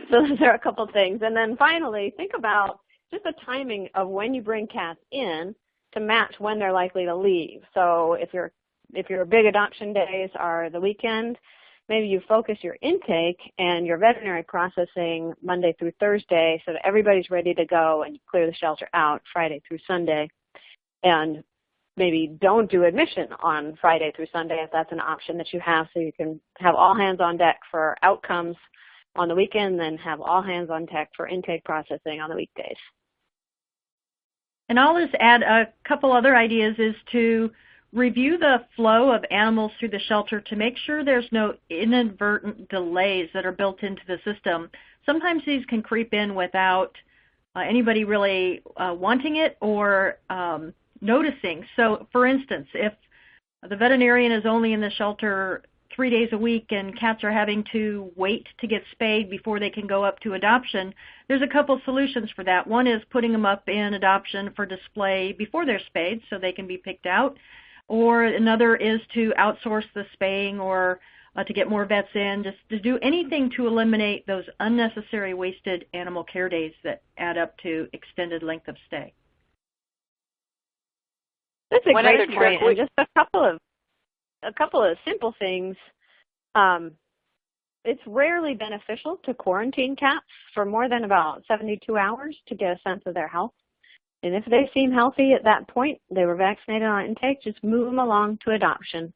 So those are a couple things. And then finally, think about just the timing of when you bring cats in to match when they're likely to leave. So if your big adoption days are the weekend, maybe you focus your intake and your veterinary processing Monday through Thursday so that everybody's ready to go, and you clear the shelter out Friday through Sunday. And maybe don't do admission on Friday through Sunday if that's an option that you have, so you can have all hands on deck for outcomes on the weekend, then have all hands on deck for intake processing on the weekdays.
And I'll just add a couple other ideas, is to review the flow of animals through the shelter to make sure there's no inadvertent delays that are built into the system. Sometimes these can creep in without anybody really wanting it or noticing. So, for instance, if the veterinarian is only in the shelter 3 days a week and cats are having to wait to get spayed before they can go up to adoption, there's a couple solutions for that. One is putting them up in adoption for display before they're spayed so they can be picked out. Or another is to outsource the spaying, or to get more vets in, just to do anything to eliminate those unnecessary wasted animal care days that add up to extended length of stay.
That's a great point, and just a couple of simple things. It's rarely beneficial to quarantine cats for more than about 72 hours to get a sense of their health. And if they seem healthy at that point, they were vaccinated on intake, just move them along to adoption.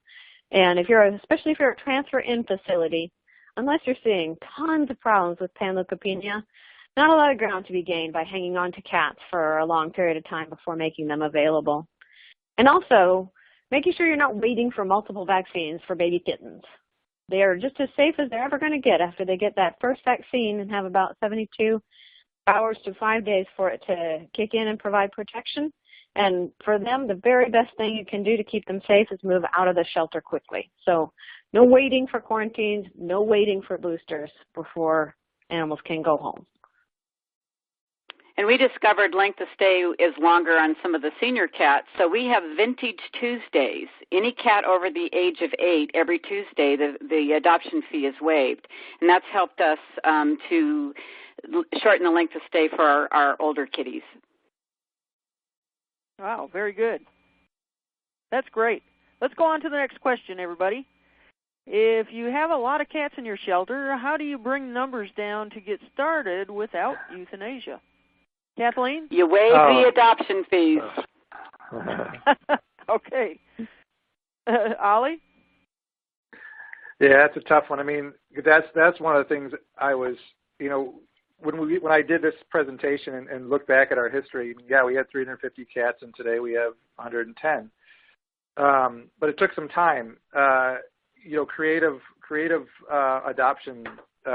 And especially if you're a transfer-in facility, unless you're seeing tons of problems with panleukopenia, not a lot of ground to be gained by hanging on to cats for a long period of time before making them available. And also, making sure you're not waiting for multiple vaccines for baby kittens. They are just as safe as they're ever going to get after they get that first vaccine and have about 72 hours to 5 days for it to kick in and provide protection. And for them, the very best thing you can do to keep them safe is move out of the shelter quickly. So no waiting for quarantines, no waiting for boosters before animals can go home.
And we discovered length of stay is longer on some of the senior cats. So we have Vintage Tuesdays. Any cat over the age of 8, every Tuesday, the adoption fee is waived. And that's helped us to shorten the length of stay for our older kitties.
Wow, very good. That's great. Let's go on to the next question, everybody. If you have a lot of cats in your shelter, how do you bring numbers down to get started without euthanasia? Kathleen?
You waive the adoption fees.
Okay. Ollie?
Yeah, that's a tough one. I mean, that's one of the things I was, when I did this presentation and looked back at our history, yeah, we had 350 cats, and today we have 110. But it took some time. Creative adoption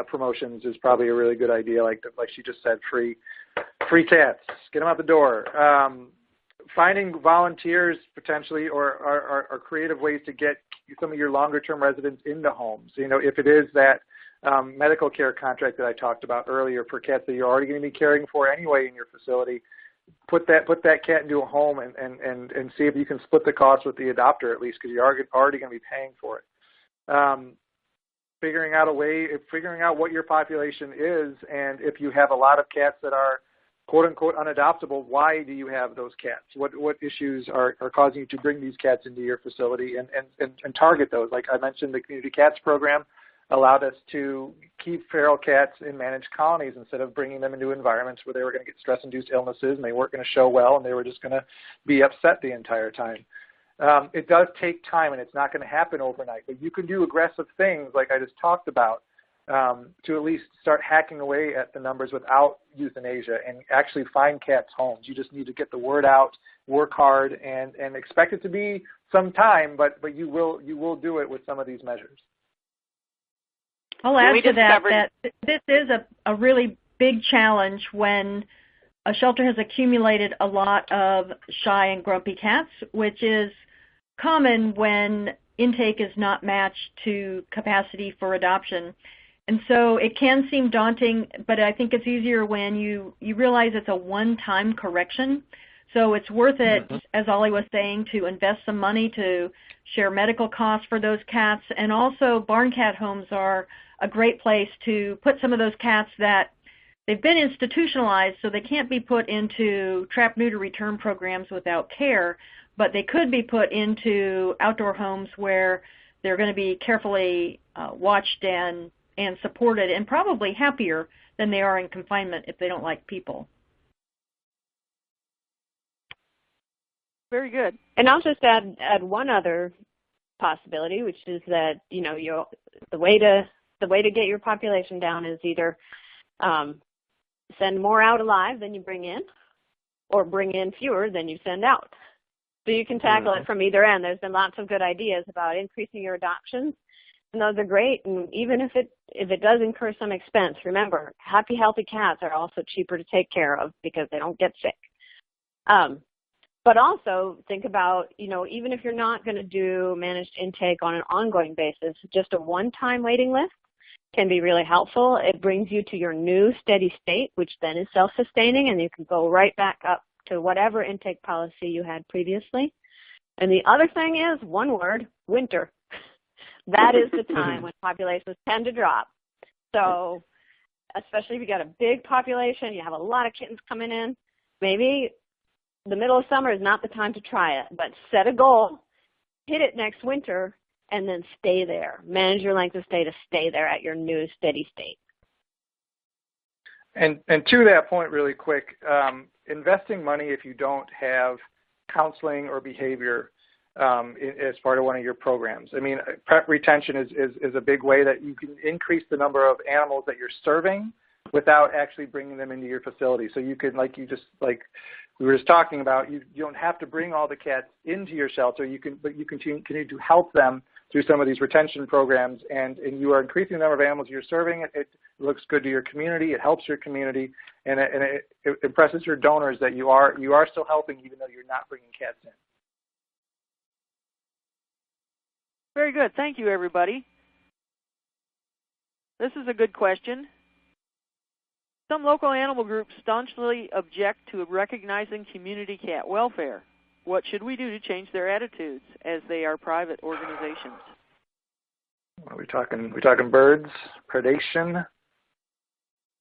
promotions is probably a really good idea. Like she just said, free cats, get them out the door. Finding volunteers potentially or creative ways to get some of your longer-term residents into homes. You know, if it is that medical care contract that I talked about earlier for cats that you're already going to be caring for anyway in your facility, put that cat into a home and see if you can split the cost with the adopter at least, because you're already going to be paying for it. Figuring out what your population is, and if you have a lot of cats that are quote-unquote unadoptable, why do you have those cats? What issues are causing you to bring these cats into your facility and target those? Like I mentioned, the Community Cats program allowed us to keep feral cats in managed colonies instead of bringing them into environments where they were going to get stress-induced illnesses and they weren't going to show well and they were just going to be upset the entire time. It does take time and it's not going to happen overnight, but you can do aggressive things like I just talked about to at least start hacking away at the numbers without euthanasia and actually find cats homes. You just need to get the word out, work hard, and expect it to be some time, but you will do it with some of these measures.
I'll add to that this is a really big challenge when a shelter has accumulated a lot of shy and grumpy cats, which is common when intake is not matched to capacity for adoption. And so it can seem daunting, but I think it's easier when you realize it's a one-time correction. So it's worth it, as Ollie was saying, to invest some money to share medical costs for those cats. And also barn cat homes are a great place to put some of those cats that they've been institutionalized, so they can't be put into trap, neuter, return programs without care, but they could be put into outdoor homes where they're going to be carefully watched and supported and probably happier than they are in confinement if they don't like people.
Very good.
And I'll just add one other possibility, which is that, you know, the way to get your population down is either send more out alive than you bring in, or bring in fewer than you send out. So you can tackle it from either end. There's been lots of good ideas about increasing your adoptions, and those are great. And even if it does incur some expense, remember, happy, healthy cats are also cheaper to take care of because they don't get sick. But also think about, you know, even if you're not going to do managed intake on an ongoing basis, just a one-time waiting list can be really helpful. It brings you to your new steady state, which then is self-sustaining, and you can go right back up to whatever intake policy you had previously. And the other thing is, one word, winter. That is the time when populations tend to drop. So especially if you got a big population, you have a lot of kittens coming in, maybe the middle of summer is not the time to try it, but set a goal, hit it next winter, and then stay there. Manage your length of stay to stay there at your new steady state.
And to that point really quick, investing money if you don't have counseling or behavior as part of one of your programs. I mean, prep retention is a big way that you can increase the number of animals that you're serving without actually bringing them into your facility. So you can, like we were just talking about, you don't have to bring all the cats into your shelter. But you continue to help them through some of these retention programs, and you are increasing the number of animals you're serving. It looks good to your community. It helps your community, and it impresses your donors that you are still helping even though you're not bringing cats in.
Very good. Thank you, everybody. This is a good question. Some local animal groups staunchly object to recognizing community cat welfare. What should we do to change their attitudes, as they are private organizations?
Are we talking birds, predation?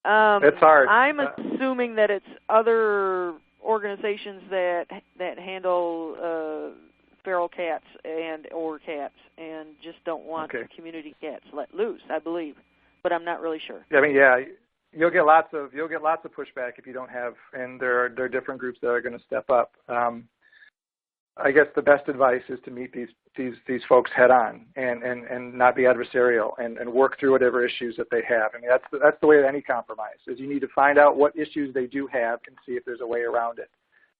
It's
hard.
I'm assuming that it's other organizations that handle feral cats or cats and just don't want community cats let loose, I believe, but I'm not really sure.
I mean, yeah. You'll get lots of pushback if you don't have, and there are different groups that are going to step up. I guess the best advice is to meet these folks head on and not be adversarial and work through whatever issues that they have. I mean, that's the way of any compromise. Is you need to find out what issues they do have and see if there's a way around it.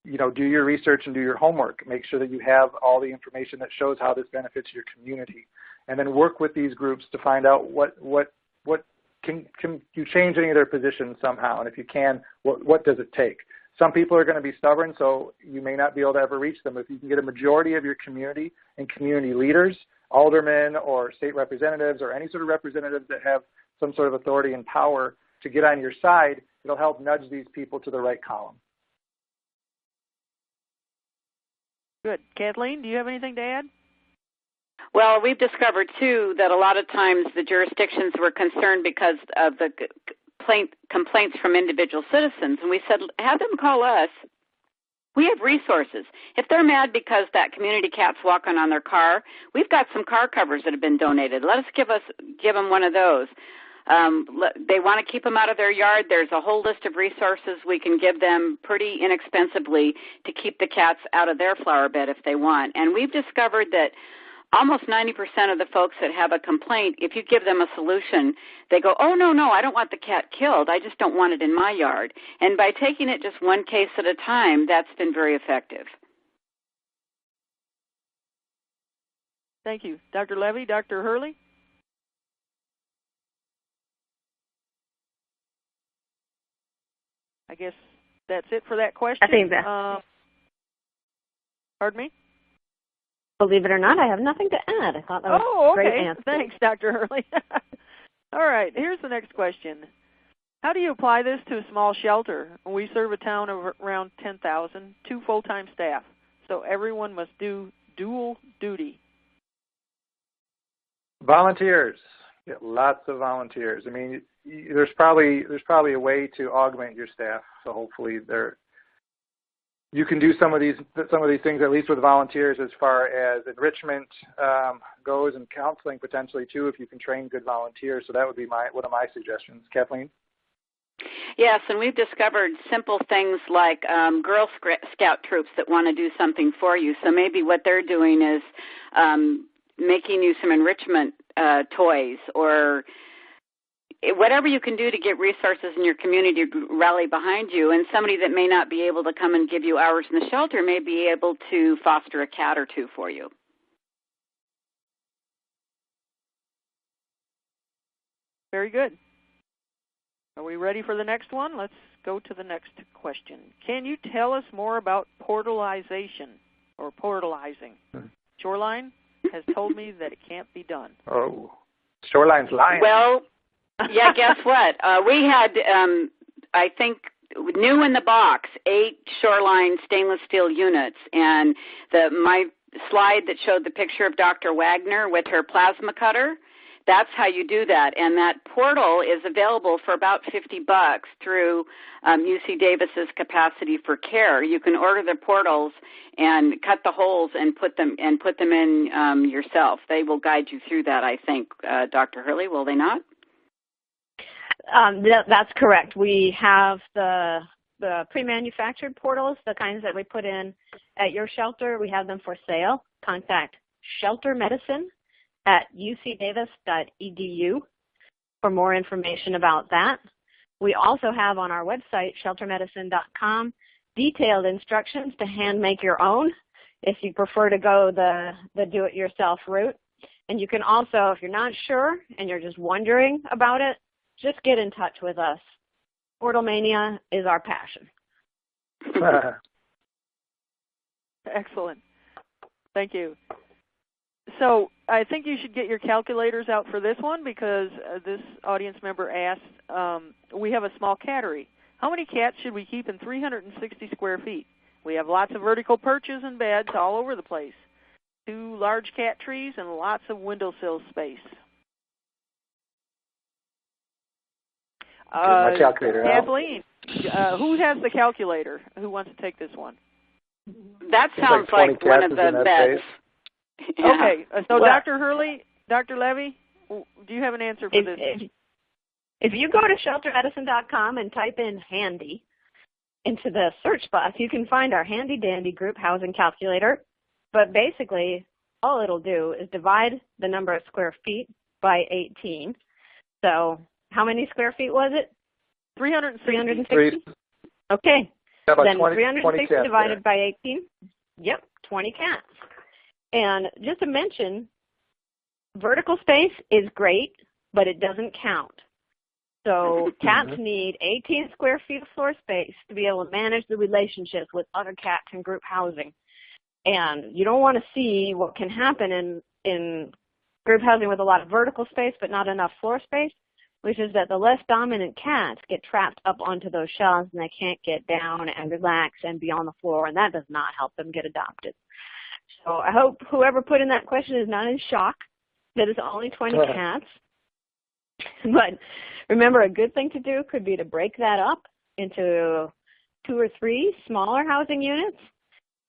You know, do your research and do your homework. Make sure that you have all the information that shows how this benefits your community, and then work with these groups to find out what can you change any of their positions somehow? And if you can, what does it take? Some people are going to be stubborn, so you may not be able to ever reach them. If you can get a majority of your community and community leaders, aldermen or state representatives or any sort of representatives that have some sort of authority and power to get on your side, it'll help nudge these people to the right column.
Good. Kathleen, do you have anything to add?
Well, we've discovered, too, that a lot of times the jurisdictions were concerned because of the complaints from individual citizens, and we said, have them call us. We have resources. If they're mad because that community cat's walking on their car, we've got some car covers that have been donated. Let us give them one of those. They want to keep them out of their yard. There's a whole list of resources we can give them pretty inexpensively to keep the cats out of their flower bed if they want. And we've discovered that almost 90% of the folks that have a complaint, if you give them a solution, they go, oh, no, I don't want the cat killed. I just don't want it in my yard. And by taking it just one case at a time, that's been very effective.
Thank you. Dr. Levy, Dr. Hurley? I guess that's it for that question.
I think that.
Pardon me?
Believe it or not, I have nothing to add. I thought that was a great answer.
Thanks, Dr. Hurley. All right, here's the next question. How do you apply this to a small shelter? We serve a town of around 10,000, 2 full-time staff, so everyone must do dual duty.
Volunteers. Get lots of volunteers. I mean, there's probably a way to augment your staff, so hopefully you can do some of these things, at least with volunteers, as far as enrichment goes, and counseling potentially too, if you can train good volunteers. So that would be one of my suggestions. Kathleen?
Yes, and we've discovered simple things like Girl Scout troops that want to do something for you. So maybe what they're doing is making you some enrichment toys, or whatever you can do to get resources in your community to rally behind you. And somebody that may not be able to come and give you hours in the shelter may be able to foster a cat or two for you.
Very good. Are we ready for the next one? Let's go to the next question. Can you tell us more about portalization or portalizing? Shoreline has told me that it can't be done.
Oh, Shoreline's lying.
Well, yeah, guess what? We had, I think, new in the box, 8 Shoreline stainless steel units. And my slide that showed the picture of Dr. Wagner with her plasma cutter, that's how you do that. And that portal is available for about $50 through UC Davis's Capacity for Care. You can order the portals and cut the holes and put them in yourself. They will guide you through that, I think. Dr. Hurley, will they not?
That's correct. We have the pre-manufactured portals, the kinds that we put in at your shelter. We have them for sale. Contact sheltermedicine@ucdavis.edu for more information about that. We also have on our website, sheltermedicine.com, detailed instructions to hand make your own if you prefer to go the do-it-yourself route. And you can also, if you're not sure and you're just wondering about it, just get in touch with us. Portal Mania is our passion.
Excellent. Thank you. So I think you should get your calculators out for this one, because this audience member asked, we have a small cattery. How many cats should we keep in 360 square feet? We have lots of vertical perches and beds all over the place, 2 large cat trees, and lots of windowsill space.
My calculator
Kathleen, who has the calculator? Who wants to take this one?
That sounds like one of the best.
Yeah. Okay, so well, Dr. Hurley, Dr. Levy, do you have an answer for this?
If you go to sheltermedicine.com and type in handy into the search box, you can find our handy dandy group housing calculator. But basically, all it'll do is divide the number of square feet by 18. So how many square feet was it? 360? Okay.
Yeah,
then
20,
360 divided by 18. Yep, 20 cats. And just to mention, vertical space is great, but it doesn't count. So cats need 18 square feet of floor space to be able to manage the relationships with other cats in group housing. And you don't want to see what can happen in group housing with a lot of vertical space but not enough floor space, which is that the less dominant cats get trapped up onto those shelves and they can't get down and relax and be on the floor, and that does not help them get adopted. So I hope whoever put in that question is not in shock that it's only 20 cats. But remember, a good thing to do could be to break that up into 2 or 3 smaller housing units.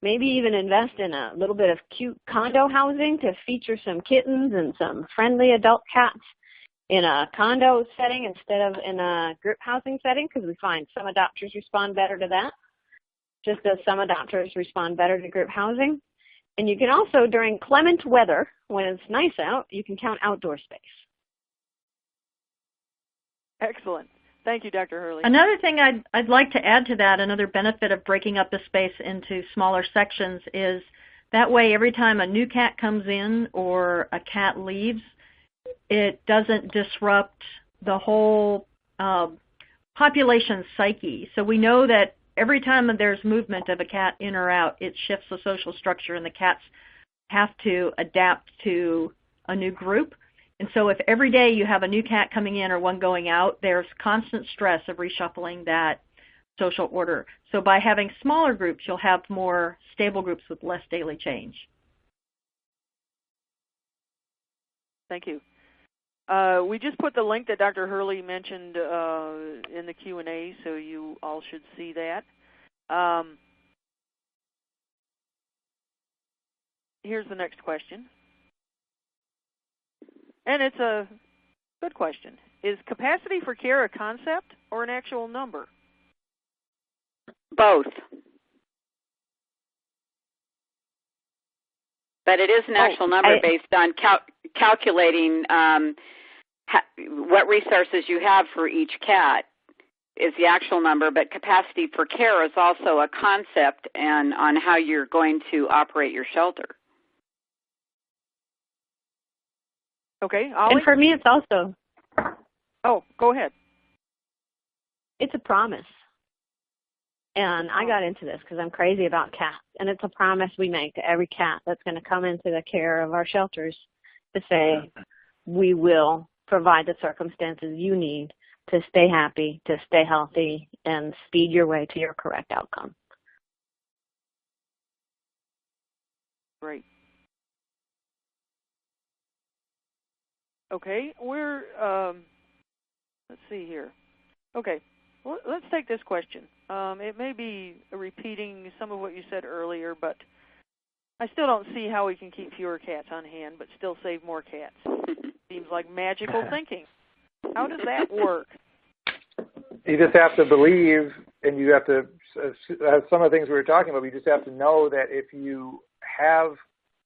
Maybe even invest in a little bit of cute condo housing to feature some kittens and some friendly adult cats in a condo setting instead of in a group housing setting, because we find some adopters respond better to that, just as some adopters respond better to group housing. And you can also, during clement weather, when it's nice out, you can count outdoor space.
Excellent. Thank you, Dr. Hurley.
Another thing I'd like to add to that, another benefit of breaking up the space into smaller sections is that way every time a new cat comes in or a cat leaves, it doesn't disrupt the whole population psyche. So we know that every time there's movement of a cat in or out, it shifts the social structure and the cats have to adapt to a new group. And so if every day you have a new cat coming in or one going out, there's constant stress of reshuffling that social order. So by having smaller groups, you'll have more stable groups with less daily change.
Thank you. We just put the link that Dr. Hurley mentioned in the Q&A, so you all should see that. Here's the next question. And it's a good question. Is capacity for care a concept or an actual number?
Both. But it is an actual number based on calculating what resources you have for each cat is the actual number, but capacity for care is also a concept and on how you're going to operate your shelter.
Okay, Ollie?
And for me, it's also...
Oh, go ahead.
It's a promise. And I got into this because I'm crazy about cats. And it's a promise we make to every cat that's going to come into the care of our shelters to say, we will provide the circumstances you need to stay happy, to stay healthy, and speed your way to your correct outcome.
Great. Okay, we're, let's see here. Okay, well, let's take this question. It may be repeating some of what you said earlier, but I still don't see how we can keep fewer cats on hand but still save more cats. Seems like magical thinking. How does that work?
You just have to believe, and you have to, some of the things we were talking about, we just have to know that if you have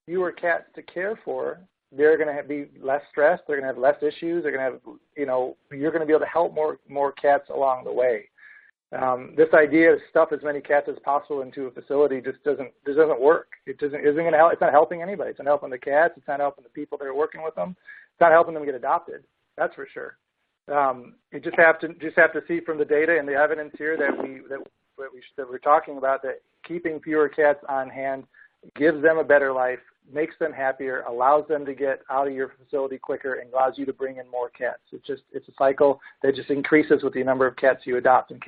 fewer cats to care for, they're going to be less stressed, they're going to have less issues, they're going to have, you're going to be able to help more cats along the way. This idea of stuff as many cats as possible into a facility just doesn't work. Isn't going to help. It's not helping anybody. It's not helping the cats. It's not helping the people that are working with them. It's not helping them get adopted. That's for sure. You just have to see from the data and the evidence here that we're talking about that keeping fewer cats on hand gives them a better life, makes them happier, allows them to get out of your facility quicker, and allows you to bring in more cats. It's a cycle that just increases with the number of cats you adopt, and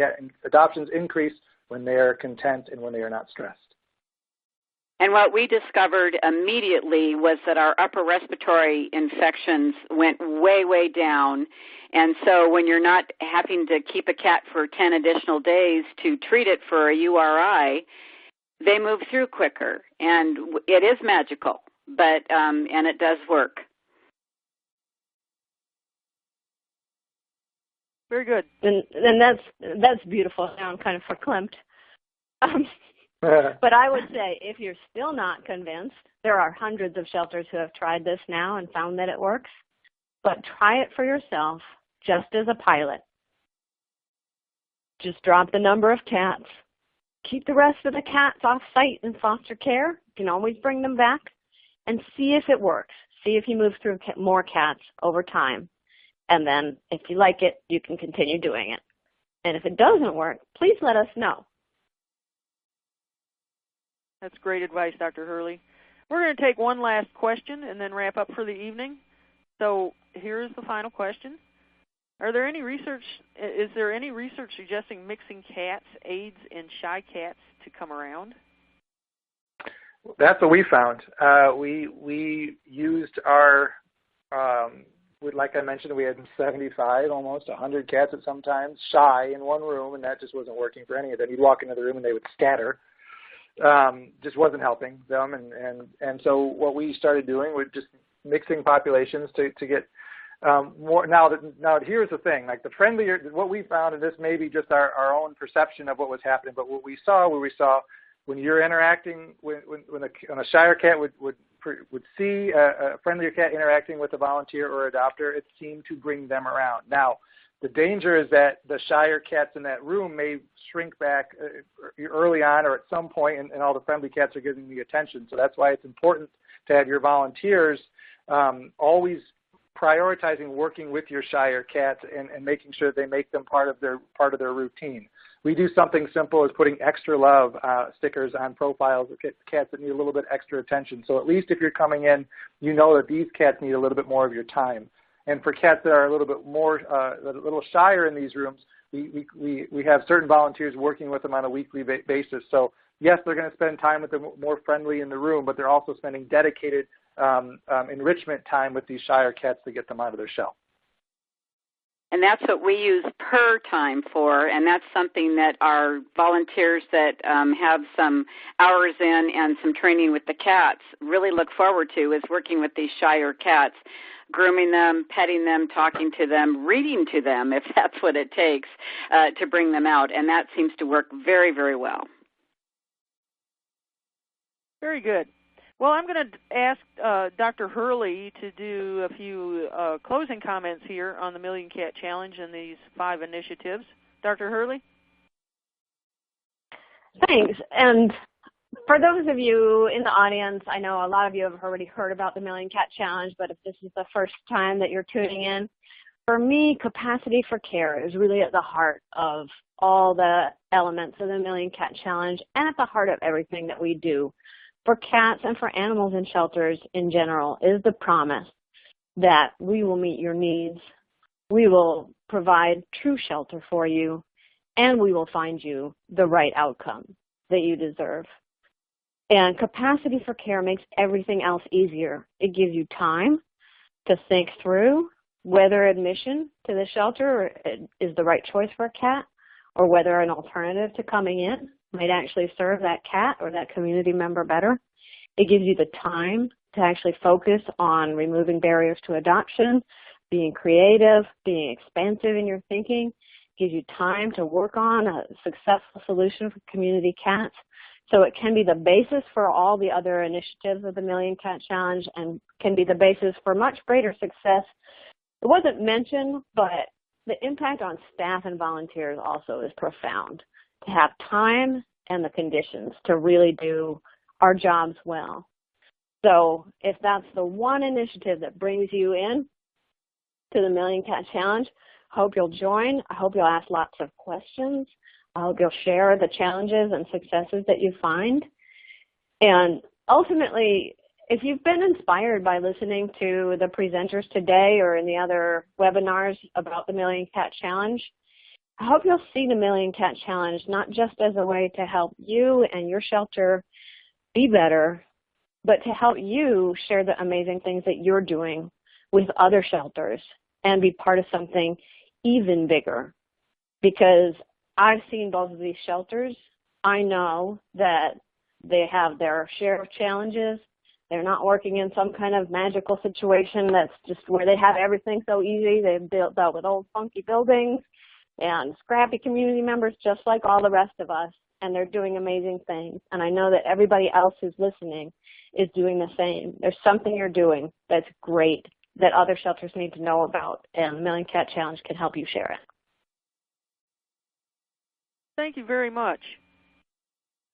adoptions increase when they are content and when they are not stressed.
And what we discovered immediately was that our upper respiratory infections went way, way down. And so when you're not having to keep a cat for 10 additional days to treat it for a URI, they move through quicker. And it is magical, but and it does work.
Very good.
And that's beautiful. Now I'm kind of verklempt. But I would say if you're still not convinced, there are hundreds of shelters who have tried this now and found that it works. But try it for yourself just as a pilot. Just drop the number of cats. Keep the rest of the cats off site in foster care. You can always bring them back and see if it works. See if you move through more cats over time. And then if you like it, you can continue doing it. And if it doesn't work, please let us know.
That's great advice, Dr. Hurley. We're going to take one last question and then wrap up for the evening. So here's the final question. Is there any research suggesting mixing cats aids in shy cats to come around?
That's what we found. We used our, like I mentioned, we had 75, almost 100 cats at some times, shy in one room, and that just wasn't working for any of them. You'd walk into the room and they would scatter. Just wasn't helping them, and so what we started doing was just mixing populations to get more. Now here's the thing: like the friendlier, what we found, and this may be just our own perception of what was happening, but what we saw when you're interacting, when a shyer cat would see a friendlier cat interacting with a volunteer or adopter, it seemed to bring them around. Now, the danger is that the shyer cats in that room may shrink back early on or at some point, and all the friendly cats are getting the attention. So that's why it's important to have your volunteers always prioritizing working with your shyer cats and making sure they make them part of their routine. We do something simple as putting extra love stickers on profiles of cats that need a little bit extra attention. So at least if you're coming in, you know that these cats need a little bit more of your time. And for cats that are a little bit more, a little shyer in these rooms, we have certain volunteers working with them on a weekly basis. So yes, they're going to spend time with them more friendly in the room, but they're also spending dedicated enrichment time with these shyer cats to get them out of their shell.
And that's what we use per time for, and that's something that our volunteers that have some hours in and some training with the cats really look forward to, is working with these shyer cats, grooming them, petting them, talking to them, reading to them, if that's what it takes to bring them out. And that seems to work very, very well.
Very good. Well, I'm going to ask Dr. Hurley to do a few closing comments here on the Million Cat Challenge and these 5 initiatives. Dr. Hurley?
Thanks. And for those of you in the audience, I know a lot of you have already heard about the Million Cat Challenge, but if this is the first time that you're tuning in, for me, capacity for care is really at the heart of all the elements of the Million Cat Challenge and at the heart of everything that we do. For cats and for animals in shelters in general, is the promise that we will meet your needs, we will provide true shelter for you, and we will find you the right outcome that you deserve. And capacity for care makes everything else easier. It gives you time to think through whether admission to the shelter is the right choice for a cat, or whether an alternative to coming in might actually serve that cat or that community member better. It gives you the time to actually focus on removing barriers to adoption, being creative, being expansive in your thinking. It gives you time to work on a successful solution for community cats. So it can be the basis for all the other initiatives of the Million Cat Challenge and can be the basis for much greater success. It wasn't mentioned, but the impact on staff and volunteers also is profound. To have time and the conditions to really do our jobs well. So if that's the one initiative that brings you in to the Million Cat Challenge, I hope you'll join. I hope you'll ask lots of questions. I hope you'll share the challenges and successes that you find. And ultimately, if you've been inspired by listening to the presenters today or in the other webinars about the Million Cat Challenge, I hope you'll see the Million Cat Challenge not just as a way to help you and your shelter be better, but to help you share the amazing things that you're doing with other shelters and be part of something even bigger. Because I've seen both of these shelters. I know that they have their share of challenges. They're not working in some kind of magical situation that's just where they have everything so easy. They've dealt with old funky buildings and scrappy community members just like all the rest of us, and they're doing amazing things. And I know that everybody else who's listening is doing the same. There's something you're doing that's great that other shelters need to know about, and the Million Cat Challenge can help you share it.
Thank you very much.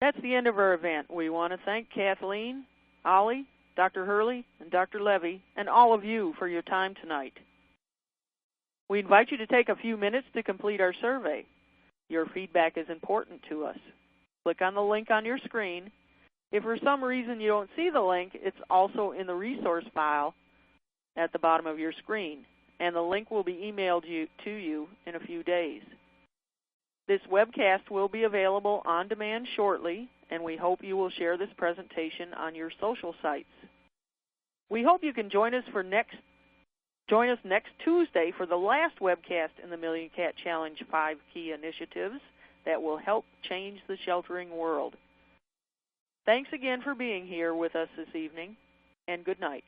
That's the end of our event. We want to thank Kathleen, Ollie, Dr. Hurley, and Dr. Levy, and all of you for your time tonight. We invite you to take a few minutes to complete our survey. Your feedback is important to us. Click on the link on your screen. If for some reason you don't see the link, it's also in the resource file at the bottom of your screen, and the link will be emailed to you in a few days. This webcast will be available on demand shortly, and we hope you will share this presentation on your social sites. We hope you can join us next Tuesday for the last webcast in the Million Cat Challenge 5 Key Initiatives that will help change the sheltering world. Thanks again for being here with us this evening, and good night.